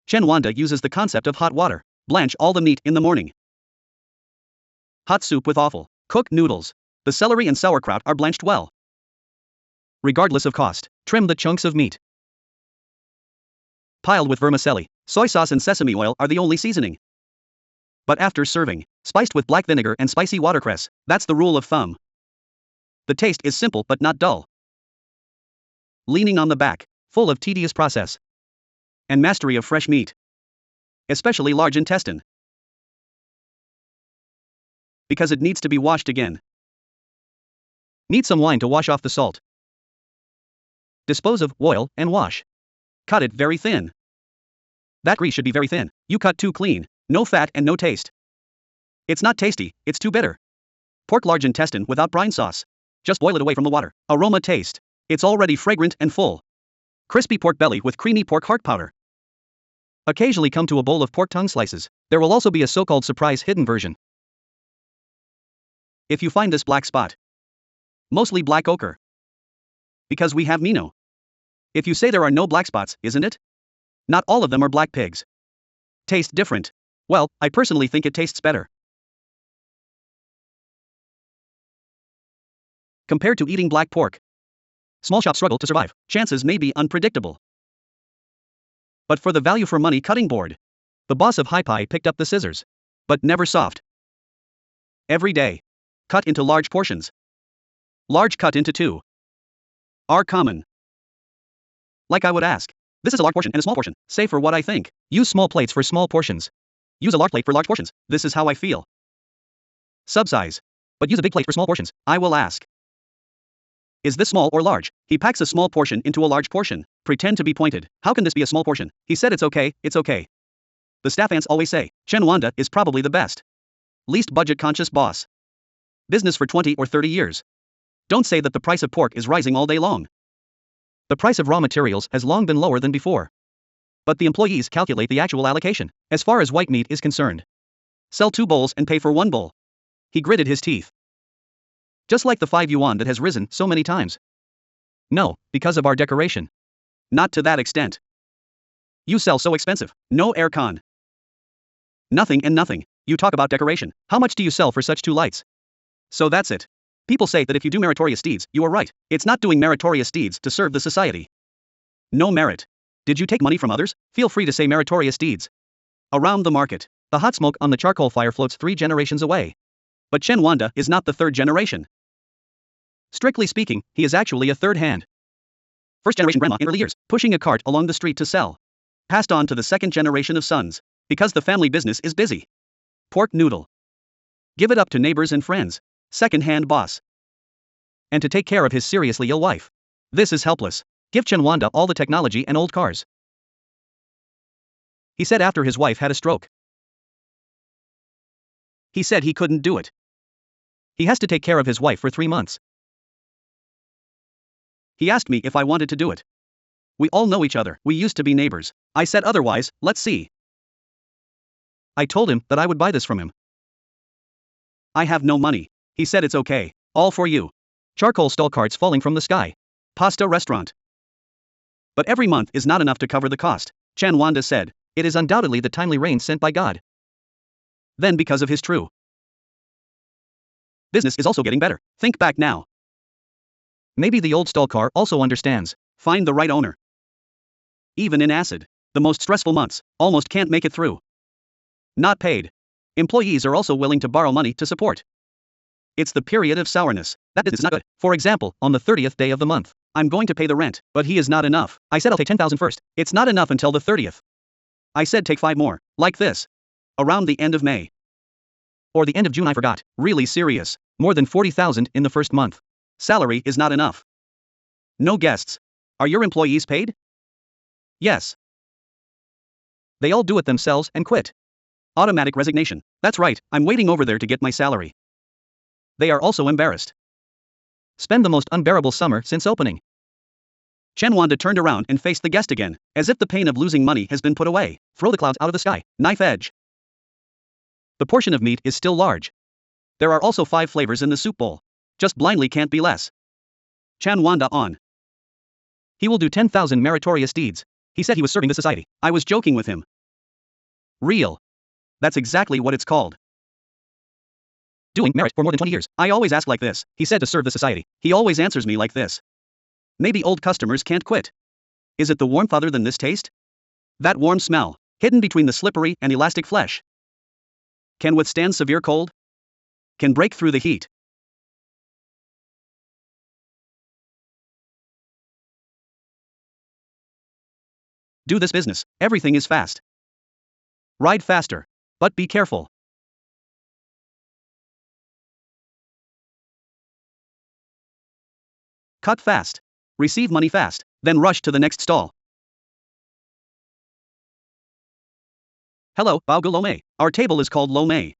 Chen Wanda uses the concept of hot water. Blanch all the meat in the morning. Hot soup with offal. Cook noodles. The celery and sauerkraut are blanched well. Regardless of cost, trim the chunks of meat. Piled with vermicelli, soy sauce and sesame oil are the only seasoning. But after serving, spiced with black vinegar and spicy watercress, that's the rule of thumb. The taste is simple but not dull. Leaning on the back, full of tedious process. And mastery of fresh meat. Especially large intestine. Because it needs to be washed again. Need some wine to wash off the salt. Dispose of, oil, and wash. Cut it very thin. That grease should be very thin. You cut too clean, no fat and no taste. It's not tasty, it's too bitter. Pork large intestine without brine sauce. Just boil it away from the water. Aroma taste. It's already fragrant and full. Crispy pork belly with creamy pork heart powder. Occasionally come to a bowl of pork tongue slices. There will also be a so-called surprise hidden version. If you find this black spot. Mostly black ochre. Because we have Mino. If you say there are no black spots, isn't it? Not all of them are black pigs. Taste different. Well, I personally think it tastes better. Compared to eating black pork. Small shops struggle to survive. Chances may be unpredictable. But for the value for money cutting board. The boss of Hi Pie picked up the scissors. But never soft. Every day. Cut into large portions. Large cut into two. Are common. Like I would ask. This is a large portion and a small portion. Say for what I think. Use small plates for small portions. Use a large plate for large portions. This is how I feel. Subsize. But use a big plate for small portions. I will ask. Is this small or large? He packs a small portion into a large portion. Pretend to be pointed. How can this be a small portion? He said it's okay, it's okay. The staff ants always say, Chen Wanda is probably the best. Least budget conscious boss. Business for 20 or 30 years. Don't say that the price of pork is rising all day long. The price of raw materials has long been lower than before. But the employees calculate the actual allocation. As far as white meat is concerned. Sell 2 bowls and pay for 1 bowl. He gritted his teeth. Just like the 5 yuan that has risen so many times. No, because of our decoration. Not to that extent. You sell so expensive. No aircon. Nothing and nothing. You talk about decoration. How much do you sell for such 2 lights? So that's it. People say that if you do meritorious deeds, you are right. It's not doing meritorious deeds to serve the society. No merit. Did you take money from others? Feel free to say meritorious deeds. Around the market, the hot smoke on the charcoal fire floats 3 generations away. But Chen Wanda is not the 3rd generation. Strictly speaking, he is actually a 3rd hand. 1st generation grandma in early years, pushing a cart along the street to sell. Passed on to the 2nd generation of sons. Because the family business is busy. Pork noodle. Give it up to neighbors and friends. 2nd hand boss. And to take care of his seriously ill wife. This is helpless. Give Chen Wanda all the technology and old cars. He said after his wife had a stroke. He said he couldn't do it. He has to take care of his wife for 3 months. He asked me if I wanted to do it. We all know each other, we used to be neighbors. I said otherwise, let's see. I told him that I would buy this from him. I have no money. He said it's okay, all for you. Charcoal stall carts falling from the sky. Pasta restaurant. But every month is not enough to cover the cost, Chen Wanda said. It is undoubtedly the timely rain sent by God. Then because of his true business is also getting better. Think back now. Maybe the old stall car also understands. Find the right owner. Even in acid, the most stressful months, almost can't make it through. Not paid. Employees are also willing to borrow money to support. It's the period of sourness. That is not good. For example, on the 30th day of the month, I'm going to pay the rent, but he is not enough. I said I'll take 10,000 first. It's not enough until the 30th. I said take 5 more. Like this. Around the end of May. Or the end of June, I forgot. Really serious. More than 40,000 in the first month. Salary is not enough. No guests. Are your employees paid? Yes. They all do it themselves and quit. Automatic resignation. That's right, I'm waiting over there to get my salary. They are also embarrassed. Spend the most unbearable summer since opening. Chen Wanda turned around and faced the guest again, as if the pain of losing money has been put away. Throw the clouds out of the sky, knife edge. The portion of meat is still large. There are also 5 flavors in the soup bowl. Just blindly can't be less. Chen Wanda on. He will do 10,000 meritorious deeds. He said he was serving the society. I was joking with him. Real. That's exactly what it's called. Doing merit for more than 20 years. I always ask like this. He said to serve the society. He always answers me like this. Maybe old customers can't quit. Is it the warmth other than this taste? That warm smell, hidden between the slippery and elastic flesh. Can withstand severe cold? Can break through the heat. Do this business. Everything is fast. Ride faster. But be careful. Cut fast. Receive money fast. Then rush to the next stall. Hello, Bao Lo-Mei. Our table is called Lo-Mei.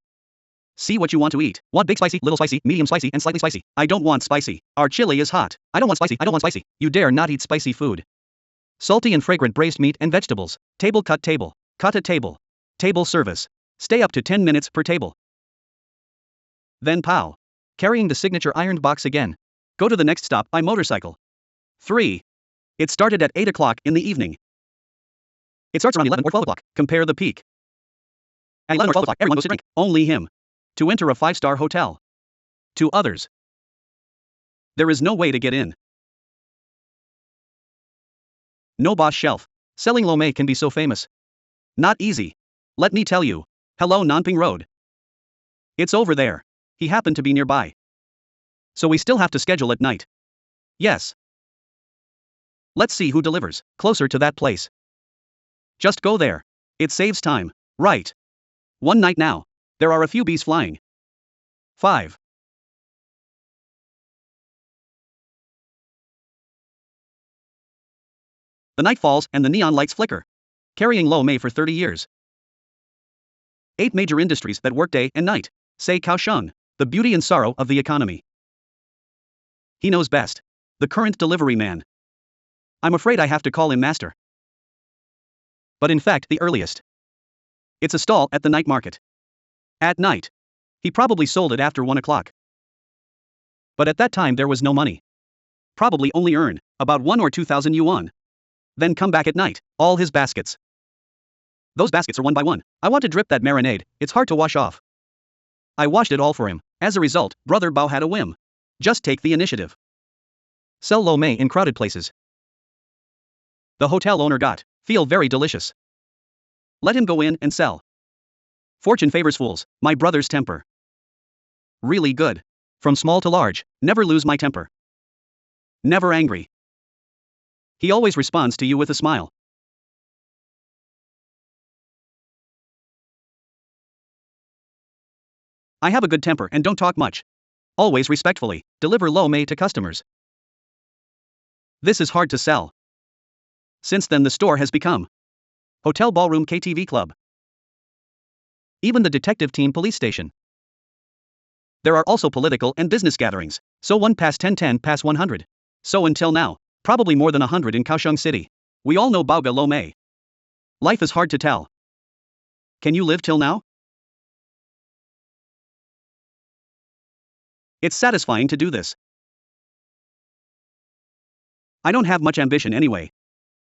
See what you want to eat. Want big spicy, little spicy, medium spicy, and slightly spicy. I don't want spicy. Our chili is hot. I don't want spicy. I don't want spicy. You dare not eat spicy food. Salty and fragrant braised meat and vegetables. Table cut table. Cut at table. Table service. Stay up to 10 minutes per table. Then pow. Carrying the signature ironed box again. Go to the next stop by motorcycle. 3. It started at 8 o'clock in the evening. It starts around 11 or 12 o'clock. Compare the peak. At 11 or 12 o'clock, everyone goes to drink. Only him. To enter a 5-star hotel. To others. There is no way to get in. No boss shelf. Selling Lo-Mei can be so famous. Not easy. Let me tell you. Hello, Nanping Road. It's over there. He happened to be nearby. So we still have to schedule at night. Yes. Let's see who delivers closer to that place. Just go there. It saves time. Right. One night now. There are a few bees flying. 5. The night falls and the neon lights flicker. Carrying Lo-Mei for 30 years. 8 major industries that work day and night. Say Kaohsiung, the beauty and sorrow of the economy. He knows best. The current delivery man. I'm afraid I have to call him master. But in fact, the earliest. It's a stall at the night market. At night. He probably sold it after 1 o'clock. But at that time there was no money. Probably only earn about 1 or 2,000 yuan. Then come back at night, all his baskets. Those baskets are one by one. I want to drip that marinade, it's hard to wash off. I washed it all for him. As a result, Brother Bao had a whim. Just take the initiative. Sell Lo-Mei in crowded places. The hotel owner feel very delicious. Let him go in and sell. Fortune favors fools, my brother's temper. Really good. From small to large, never lose my temper. Never angry. He always responds to you with a smile. I have a good temper and don't talk much. Always respectfully, deliver Lo-Mei to customers. This is hard to sell. Since then the store has become Hotel Ballroom KTV Club. Even the detective team police station. There are also political and business gatherings, so 1 past 10, 10 past 100. So until now, probably more than 100 in Kaohsiung City. We all know Bao Lo-Mei. Life is hard to tell. Can you live till now? It's satisfying to do this. I don't have much ambition anyway.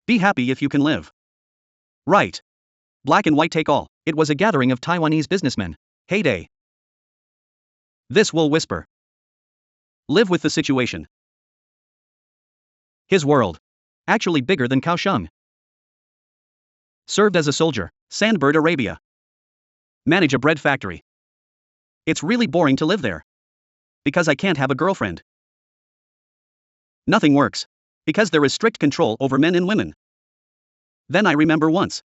Be happy if you can live. Right. Black and white take all. It was a gathering of Taiwanese businessmen. Heyday. This will whisper. Live with the situation. His world. Actually bigger than Kaohsiung. Served as a soldier. Sandbird Arabia. Manage a bread factory. It's really boring to live there. Because I can't have a girlfriend. Nothing works. Because there is strict control over men and women. Then I remember once.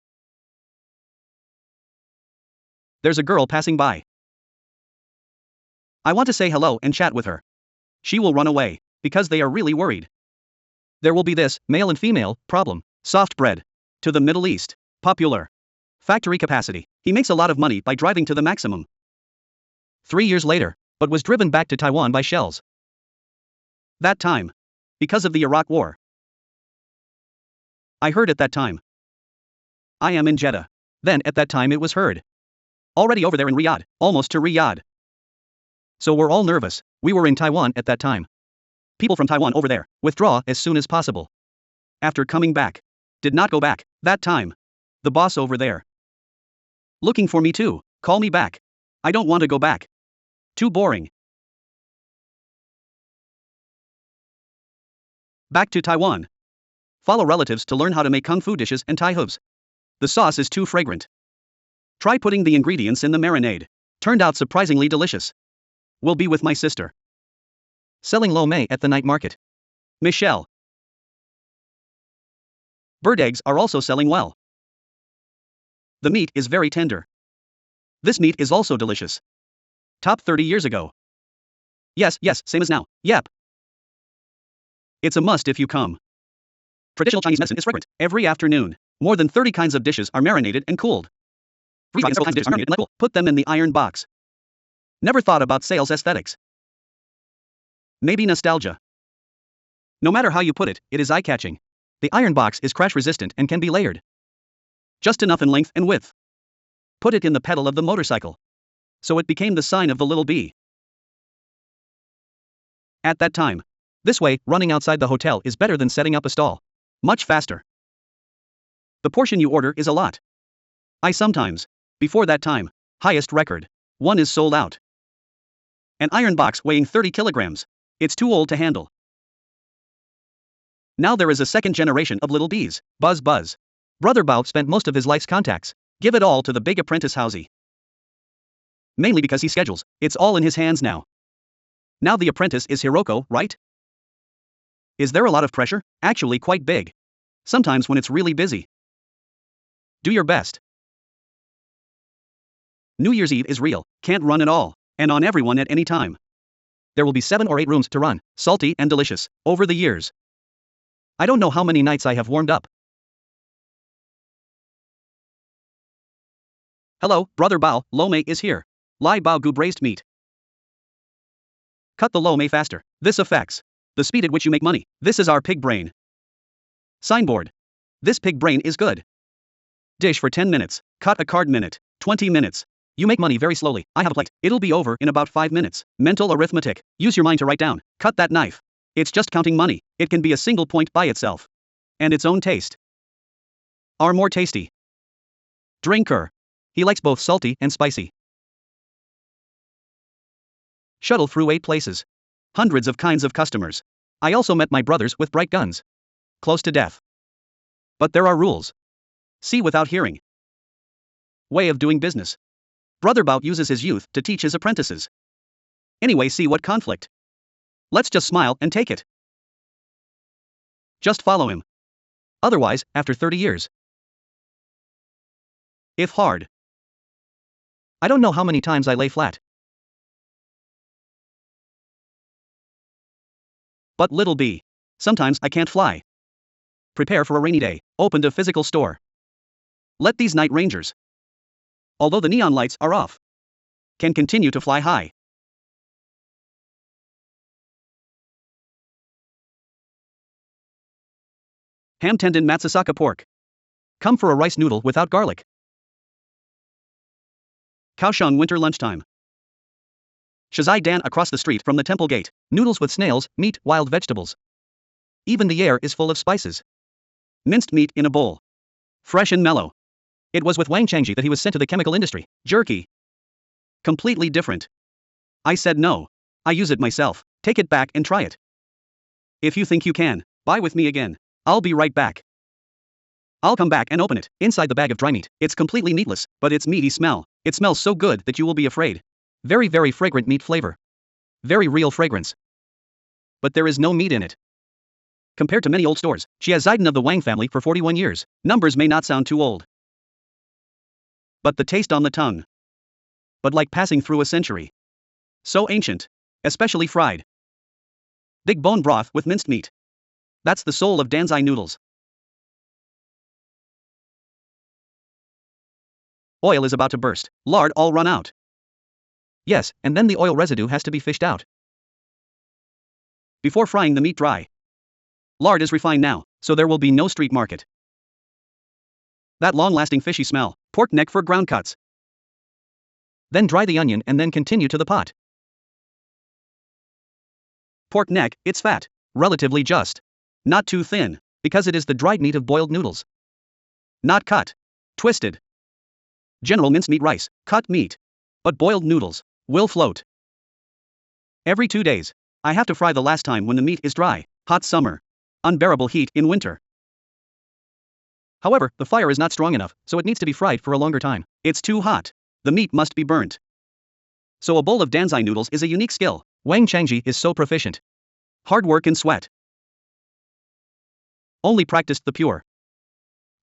There's a girl passing by. I want to say hello and chat with her. She will run away, because they are really worried. There will be this, male and female, problem. Soft bread. To the Middle East. Popular. Factory capacity. He makes a lot of money by driving to the maximum. 3 years later, but was driven back to Taiwan by shells. That time. Because of the Iraq War. I heard at that time. I am in Jeddah. Then at that time it was heard. Already over there in Riyadh, almost to Riyadh. So we're all nervous, we were in Taiwan at that time. People from Taiwan over there, withdraw as soon as possible. After coming back. Did not go back, that time. The boss over there. Looking for me too, call me back. I don't want to go back. Too boring. Back to Taiwan. Follow relatives to learn how to make kung fu dishes and Thai hooves. The sauce is too fragrant. Try putting the ingredients in the marinade. Turned out surprisingly delicious. Will be with my sister. Selling Lo-Mei at the night market. Michelle. Bird eggs are also selling well. The meat is very tender. This meat is also delicious. Top 30 years ago. Yes, same as now. Yep. It's a must if you come. Traditional Chinese medicine is fragrant. Every afternoon, more than 30 kinds of dishes are marinated and cooled. Several kinds of dishes are marinated and cooled. Put them in the iron box. Never thought about sales aesthetics. Maybe nostalgia. No matter how you put it, it is eye-catching. The iron box is crash-resistant and can be layered. Just enough in length and width. Put it in the pedal of the motorcycle. So it became the sign of the little bee. At that time. This way, running outside the hotel is better than setting up a stall. Much faster. The portion you order is a lot. I sometimes. Before that time. Highest record. One is sold out. An iron box weighing 30 kilograms. It's too old to handle. Now there is a second generation of little bees. Buzz buzz. Brother Bao spent most of his life's contacts. Give it all to the big apprentice Housie. Mainly because he schedules. It's all in his hands now. Now the apprentice is Hiroko, right? Is there a lot of pressure? Actually quite big. Sometimes when it's really busy. Do your best. New Year's Eve is real, can't run at all, and on everyone at any time. There will be 7 or 8 rooms to run, salty and delicious, over the years. I don't know how many nights I have warmed up. Hello, Brother Bao, Lo-Mei is here. Lai Bao Gu braised meat. Cut the Lo-Mei faster, this affects the speed at which you make money. This is our pig brain. Signboard. This pig brain is good. Dish for 10 minutes, cut a card minute, 20 minutes. You make money very slowly. I have a plate. It'll be over in about 5 minutes. Mental arithmetic. Use your mind to write down. Cut that knife. It's just counting money. It can be a single point by itself. And its own taste. Are more tasty. Drinker. He likes both salty and spicy. Shuttle through 8 places. Hundreds of kinds of customers. I also met my brothers with bright guns. Close to death. But there are rules. See without hearing. Way of doing business. Brother Bao uses his youth to teach his apprentices. Anyway, see what conflict. Let's just smile and take it. Just follow him. Otherwise, after 30 years. If hard. I don't know how many times I lay flat. But little bee. Sometimes I can't fly. Prepare for a rainy day. Opened a physical store. Let these night rangers, although the neon lights are off, can continue to fly high. Ham tendon Matsusaka pork. Come for a rice noodle without garlic. Kaohsiung winter lunchtime. Qiezai Dan across the street from the temple gate. Noodles with snails, meat, wild vegetables. Even the air is full of spices. Minced meat in a bowl. Fresh and mellow. It was with Wang Changji that he was sent to the chemical industry. Jerky. Completely different. I said no. I use it myself. Take it back and try it. If you think you can, buy with me again. I'll be right back. I'll come back and open it. Inside the bag of dry meat. It's completely meatless, but its meaty smell. It smells so good that you will be afraid. Very, very fragrant meat flavor. Very real fragrance. But there is no meat in it. Compared to many old stores, she has Ziden of the Wang family for 41 years. Numbers may not sound too old. But the taste on the tongue. But like passing through a century. So ancient. Especially fried. Big bone broth with minced meat. That's the soul of Danzai noodles. Oil is about to burst. Lard all run out. Yes, and then the oil residue has to be fished out before frying the meat dry. Lard is refined now, so there will be no street market. That long-lasting fishy smell. Pork neck for ground cuts. Then dry the onion and then continue to the pot. Pork neck, it's fat. Relatively just. Not too thin, because it is the dried meat of boiled noodles. Not cut. Twisted. General mincemeat rice, cut meat. But boiled noodles will float. Every 2 days, I have to fry the last time when the meat is dry. Hot summer. Unbearable heat in winter. However, the fire is not strong enough, so it needs to be fried for a longer time. It's too hot. The meat must be burnt. So a bowl of Danzai noodles is a unique skill. Wang Changji is so proficient. Hard work and sweat. Only practiced the pure.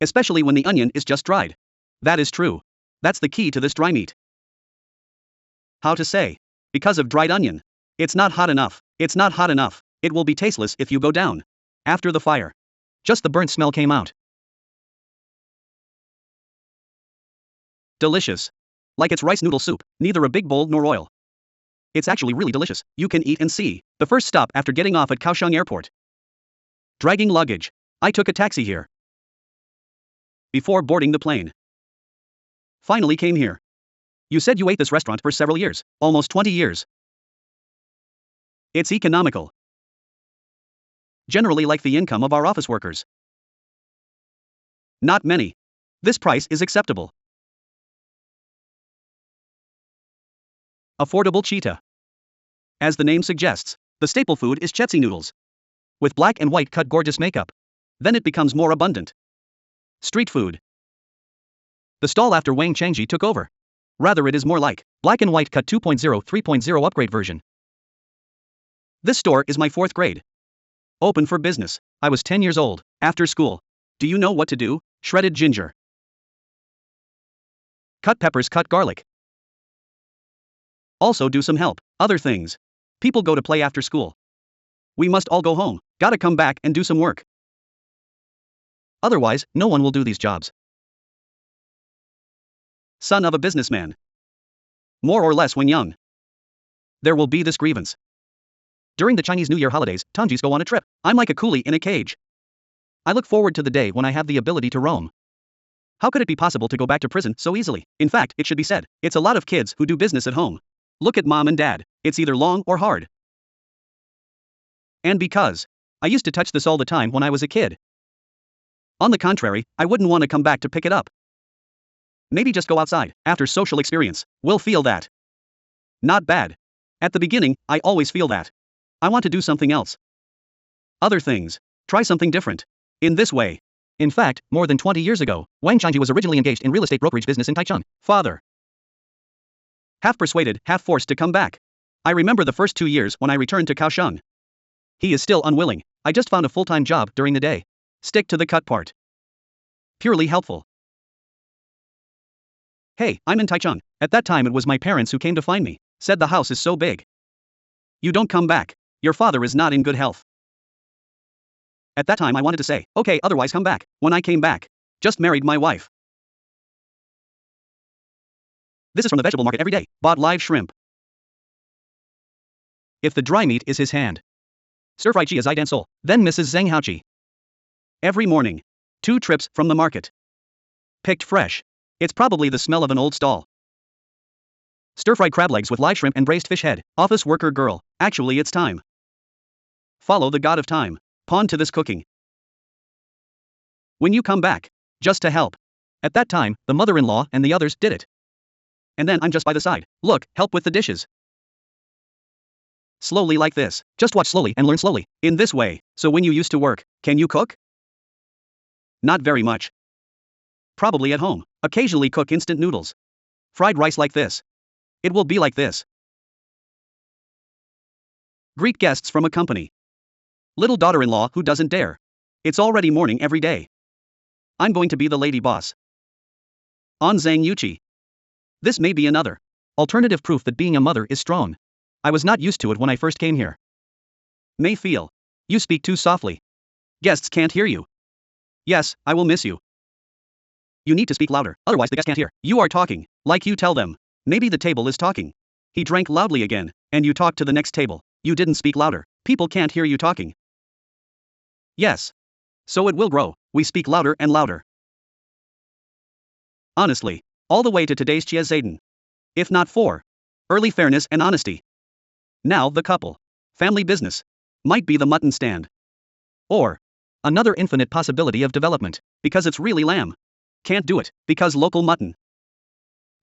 Especially when the onion is just dried. That is true. That's the key to this dry meat. How to say? Because of dried onion. It's not hot enough. It's not hot enough. It will be tasteless if you go down. After the fire. Just the burnt smell came out. Delicious. Like it's rice noodle soup, neither a big bowl nor oil. It's actually really delicious. You can eat and see. The first stop after getting off at Kaohsiung Airport. Dragging luggage. I took a taxi here. Before boarding the plane. Finally came here. You said you ate this restaurant for several years, almost 20 years. It's economical. Generally like the income of our office workers. Not many. This price is acceptable. Affordable cheetah. As the name suggests, the staple food is chetzi noodles. With black and white cut gorgeous makeup. Then it becomes more abundant. Street food. The stall after Wang Changji took over. Rather it is more like black and white cut 2.0 3.0 upgrade version. This store is my 4th grade. Open for business. I was 10 years old, after school. Do you know what to do? Shredded ginger. Cut peppers, cut garlic. Also do some help, other things. People go to play after school. We must all go home, gotta come back and do some work. Otherwise, no one will do these jobs. Son of a businessman. More or less when young. There will be this grievance. During the Chinese New Year holidays, Tanjis go on a trip. I'm like a coolie in a cage. I look forward to the day when I have the ability to roam. How could it be possible to go back to prison so easily? In fact, it should be said, it's a lot of kids who do business at home. Look at mom and dad, it's either long or hard. And because I used to touch this all the time when I was a kid. On the contrary, I wouldn't want to come back to pick it up. Maybe just go outside, after social experience, we'll feel that. Not bad. At the beginning, I always feel that. I want to do something else. Other things. Try something different. In this way. In fact, more than 20 years ago, Wang Changji was originally engaged in real estate brokerage business in Taichung. Father. Half persuaded, half forced to come back. I remember the first 2 years when I returned to Kaohsiung. He is still unwilling. I just found a full-time job during the day. Stick to the cut part. Purely helpful. Hey, I'm in Taichung. At that time it was my parents who came to find me. Said the house is so big. You don't come back. Your father is not in good health. At that time I wanted to say, okay, otherwise come back. When I came back. Just married my wife. This is from the vegetable market every day. Bought live shrimp. If the dry meat is his hand. Stir-fried Qiezai Dan Sol. Then Mrs. Zheng Haoqi. Every morning. 2 trips from the market. Picked fresh. It's probably the smell of an old stall. Stir-fried crab legs with live shrimp and braised fish head. Office worker girl. Actually it's time. Follow the god of time. Pawn to this cooking. When you come back. Just to help. At that time, the mother-in-law and the others did it. And then I'm just by the side. Look, help with the dishes. Slowly like this. Just watch slowly and learn slowly. In this way. So when you used to work, can you cook? Not very much. Probably at home. Occasionally cook instant noodles. Fried rice like this. It will be like this. Greet guests from a company. Little daughter-in-law who doesn't dare. It's already morning every day. I'm going to be the lady boss. On Zhang Yuqi. This may be another alternative proof that being a mother is strong. I was not used to it when I first came here. May feel. You speak too softly. Guests can't hear you. Yes, I will miss you. You need to speak louder, otherwise the guests can't hear. You are talking, like you tell them. Maybe the table is talking. He drank loudly again, and you talked to the next table. You didn't speak louder. People can't hear you talking. Yes. So it will grow. We speak louder and louder. Honestly, all the way to today's Qiezai. If not for early fairness and honesty. Now the couple. Family business. Might be the mutton stand. Or another infinite possibility of development, because it's really lamb. Can't do it, because local mutton.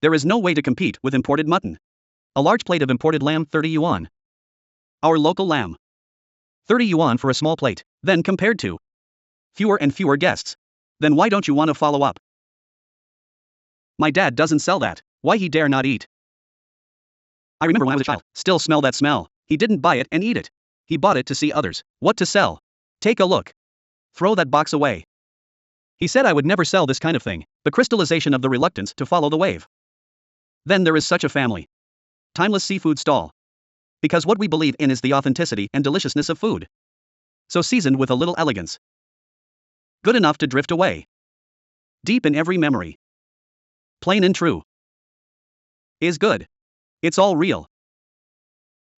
There is no way to compete with imported mutton. A large plate of imported lamb, 30 yuan. Our local lamb. 30 yuan for a small plate, then compared to fewer and fewer guests. Then why don't you want to follow up? My dad doesn't sell that, why he dare not eat? I remember when I was a child, still smell that smell. He didn't buy it and eat it. He bought it to see others, what to sell. Take a look. Throw that box away. He said I would never sell this kind of thing, the crystallization of the reluctance to follow the wave. Then there is such a family. Timeless seafood stall. Because what we believe in is the authenticity and deliciousness of food. So seasoned with a little elegance. Good enough to drift away. Deep in every memory. Plain and true. Is good. It's all real.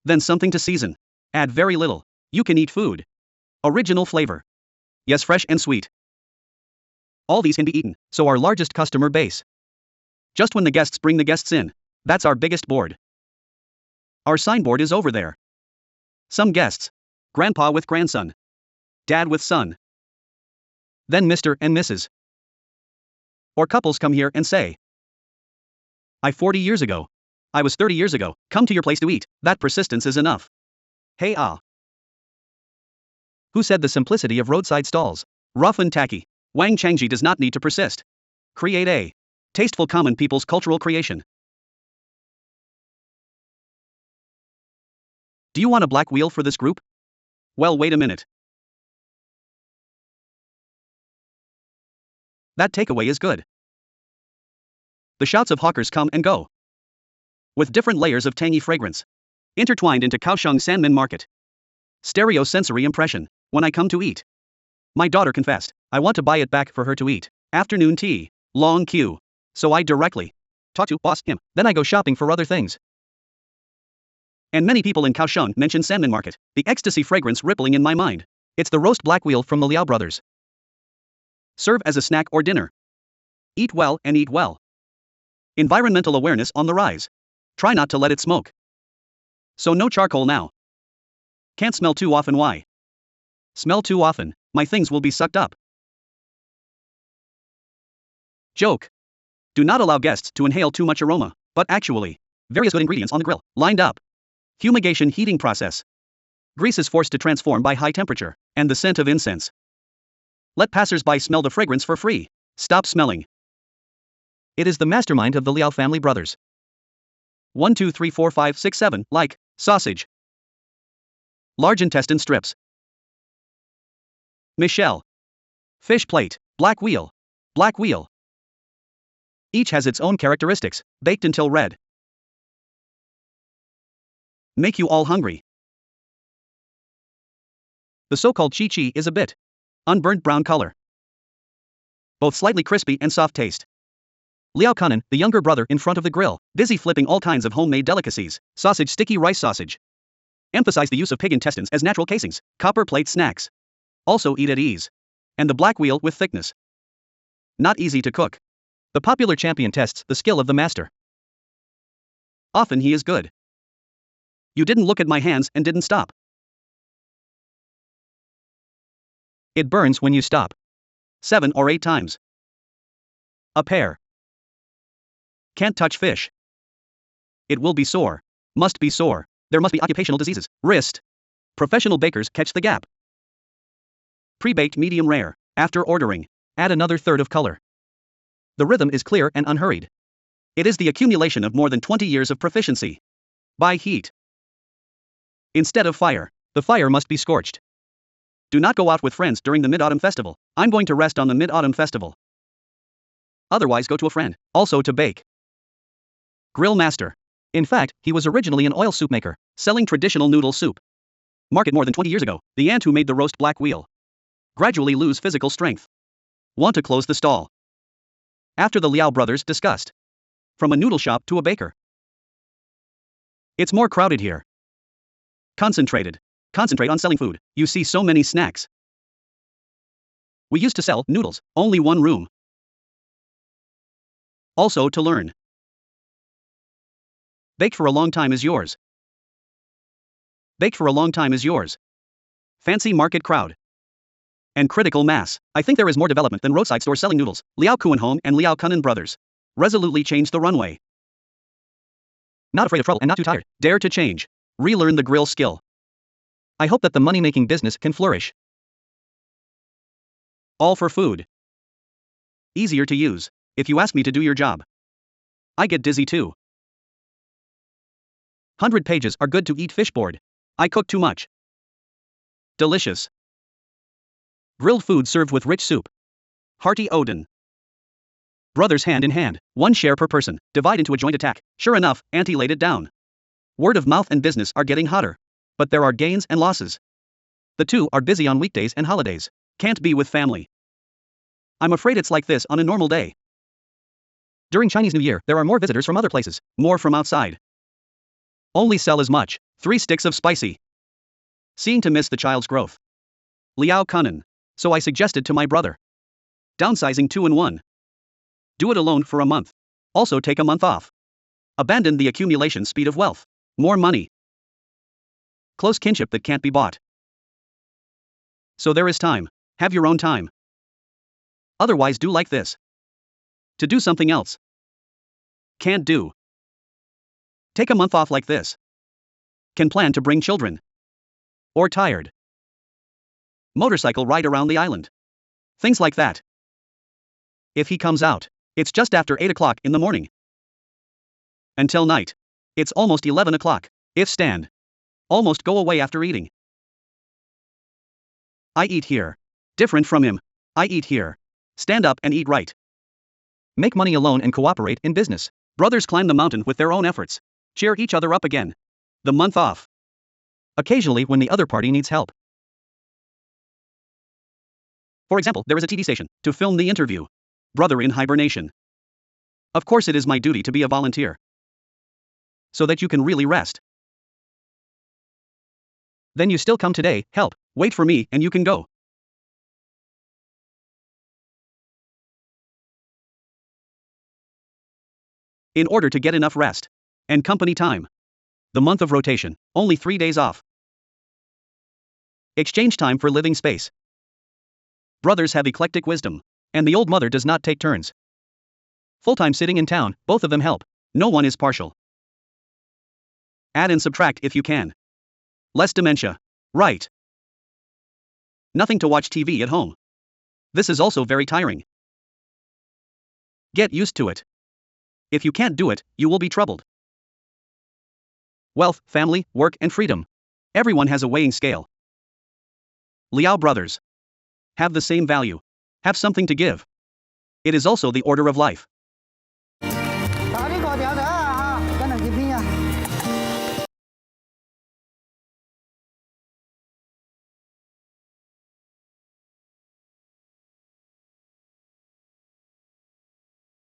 Then something to season. Add very little. You can eat food. Original flavor. Yes, fresh and sweet. All these can be eaten, so our largest customer base. Just when the guests bring the guests in. That's our biggest board. Our signboard is over there. Some guests. Grandpa with grandson. Dad with son. Then Mr. and Mrs. Or couples come here and say, I 40 years ago. I was 30 years ago. Come to your place to eat. That persistence is enough. Hey ah. Who said the simplicity of roadside stalls? Rough and tacky. Wang Changji does not need to persist. Create a tasteful common people's cultural creation. Do you want a black wheel for this group? Well, wait a minute. That takeaway is good. The shouts of hawkers come and go. With different layers of tangy fragrance. Intertwined into Kaohsiung Sanmin Market. Stereo sensory impression. When I come to eat. My daughter confessed, I want to buy it back for her to eat. Afternoon tea. Long queue. So I directly talk to boss him. Then I go shopping for other things. And many people in Kaohsiung mention Sanmin Market. The ecstasy fragrance rippling in my mind. It's the roast black wheel from the Liao brothers. Serve as a snack or dinner. Eat well and eat well. Environmental awareness on the rise. Try not to let it smoke. So no charcoal now. Can't smell too often. Why? Smell too often, my things will be sucked up. Joke. Do not allow guests to inhale too much aroma, but actually, various good ingredients on the grill, lined up. Fumigation heating process. Grease is forced to transform by high temperature, and the scent of incense. Let passers-by smell the fragrance for free. Stop smelling. It is the mastermind of the Liao family brothers. 1 2 3 4 5 6 7, like sausage. Large intestine strips. Michelle. Fish plate, black wheel. Black wheel. Each has its own characteristics, baked until red. Make you all hungry. The so-called chi-chi is a bit unburnt brown color. Both slightly crispy and soft taste. Liao Kanan, the younger brother in front of the grill, busy flipping all kinds of homemade delicacies. Sausage, sticky rice sausage. Emphasize the use of pig intestines as natural casings. Copper plate snacks. Also eat at ease. And the black wheel with thickness. Not easy to cook. The popular champion tests the skill of the master. Often he is good. You didn't look at my hands and didn't stop. It burns when you stop. 7 or 8 times. A pair. Can't touch fish. It will be sore. Must be sore. There must be occupational diseases. Wrist. Professional bakers catch the gap. Pre-baked medium rare. After ordering, add another third of color. The rhythm is clear and unhurried. It is the accumulation of more than 20 years of proficiency. By heat. Instead of fire, the fire must be scorched. Do not go out with friends during the Mid-Autumn Festival. I'm going to rest on the Mid-Autumn Festival. Otherwise go to a friend, also to bake. Grill master. In fact, he was originally an oil soup maker, selling traditional noodle soup. Market more than 20 years ago, the ant who made the roast black wheel gradually lose physical strength. Want to close the stall. After the Liao brothers discussed. From a noodle shop to a baker. It's more crowded here. Concentrated. Concentrate on selling food, you see so many snacks. We used to sell noodles, only one room. Also to learn. Baked for a long time is yours. Baked for a long time is yours. Fancy market crowd. And critical mass. I think there is more development than roadside stores selling noodles. Liao Kuenhong and Liao Kunan brothers resolutely changed the runway. Not afraid of trouble and not too tired. Dare to change. Relearn the grill skill. I hope that the money-making business can flourish. All for food. Easier to use. If you ask me to do your job, I get dizzy too. 100 pages are good to eat fishboard. I cook too much. Delicious. Grilled food served with rich soup. Hearty Odin. Brothers hand in hand, 1 share per person, divide into a joint attack. Sure enough, Auntie laid it down. Word of mouth and business are getting hotter. But there are gains and losses. The two are busy on weekdays and holidays. Can't be with family. I'm afraid it's like this on a normal day. During Chinese New Year, there are more visitors from other places, more from outside. Only sell as much, 3 sticks of spicy. Seeing to miss the child's growth. Liao Kunan. So I suggested to my brother. Downsizing 2 in 1. Do it alone for a month. Also take a month off. Abandon the accumulation speed of wealth. More money. Close kinship that can't be bought. So there is time. Have your own time. Otherwise do like this. To do something else. Can't do. Take a month off like this. Can plan to bring children. Or tired. Motorcycle ride around the island. Things like that. If he comes out, it's just after 8 o'clock in the morning. Until night. It's almost 11 o'clock. If stand. Almost go away after eating. I eat here. Different from him. I eat here. Stand up and eat right. Make money alone and cooperate in business. Brothers climb the mountain with their own efforts. Cheer each other up again. The month off. Occasionally when the other party needs help. For example, there is a TV station to film the interview. Brother in hibernation. Of course it is my duty to be a volunteer. So that you can really rest. Then you still come today, help, wait for me and you can go. In order to get enough rest. And company time. The month of rotation, only 3 days off. Exchange time for living space. Brothers have eclectic wisdom. And the old mother does not take turns. Full-time sitting in town, both of them help. No one is partial. Add and subtract if you can. Less dementia. Right. Nothing to watch TV at home. This is also very tiring. Get used to it. If you can't do it, you will be troubled. Wealth, family, work and freedom. Everyone has a weighing scale. Liao brothers. Have the same value. Have something to give. It is also the order of life.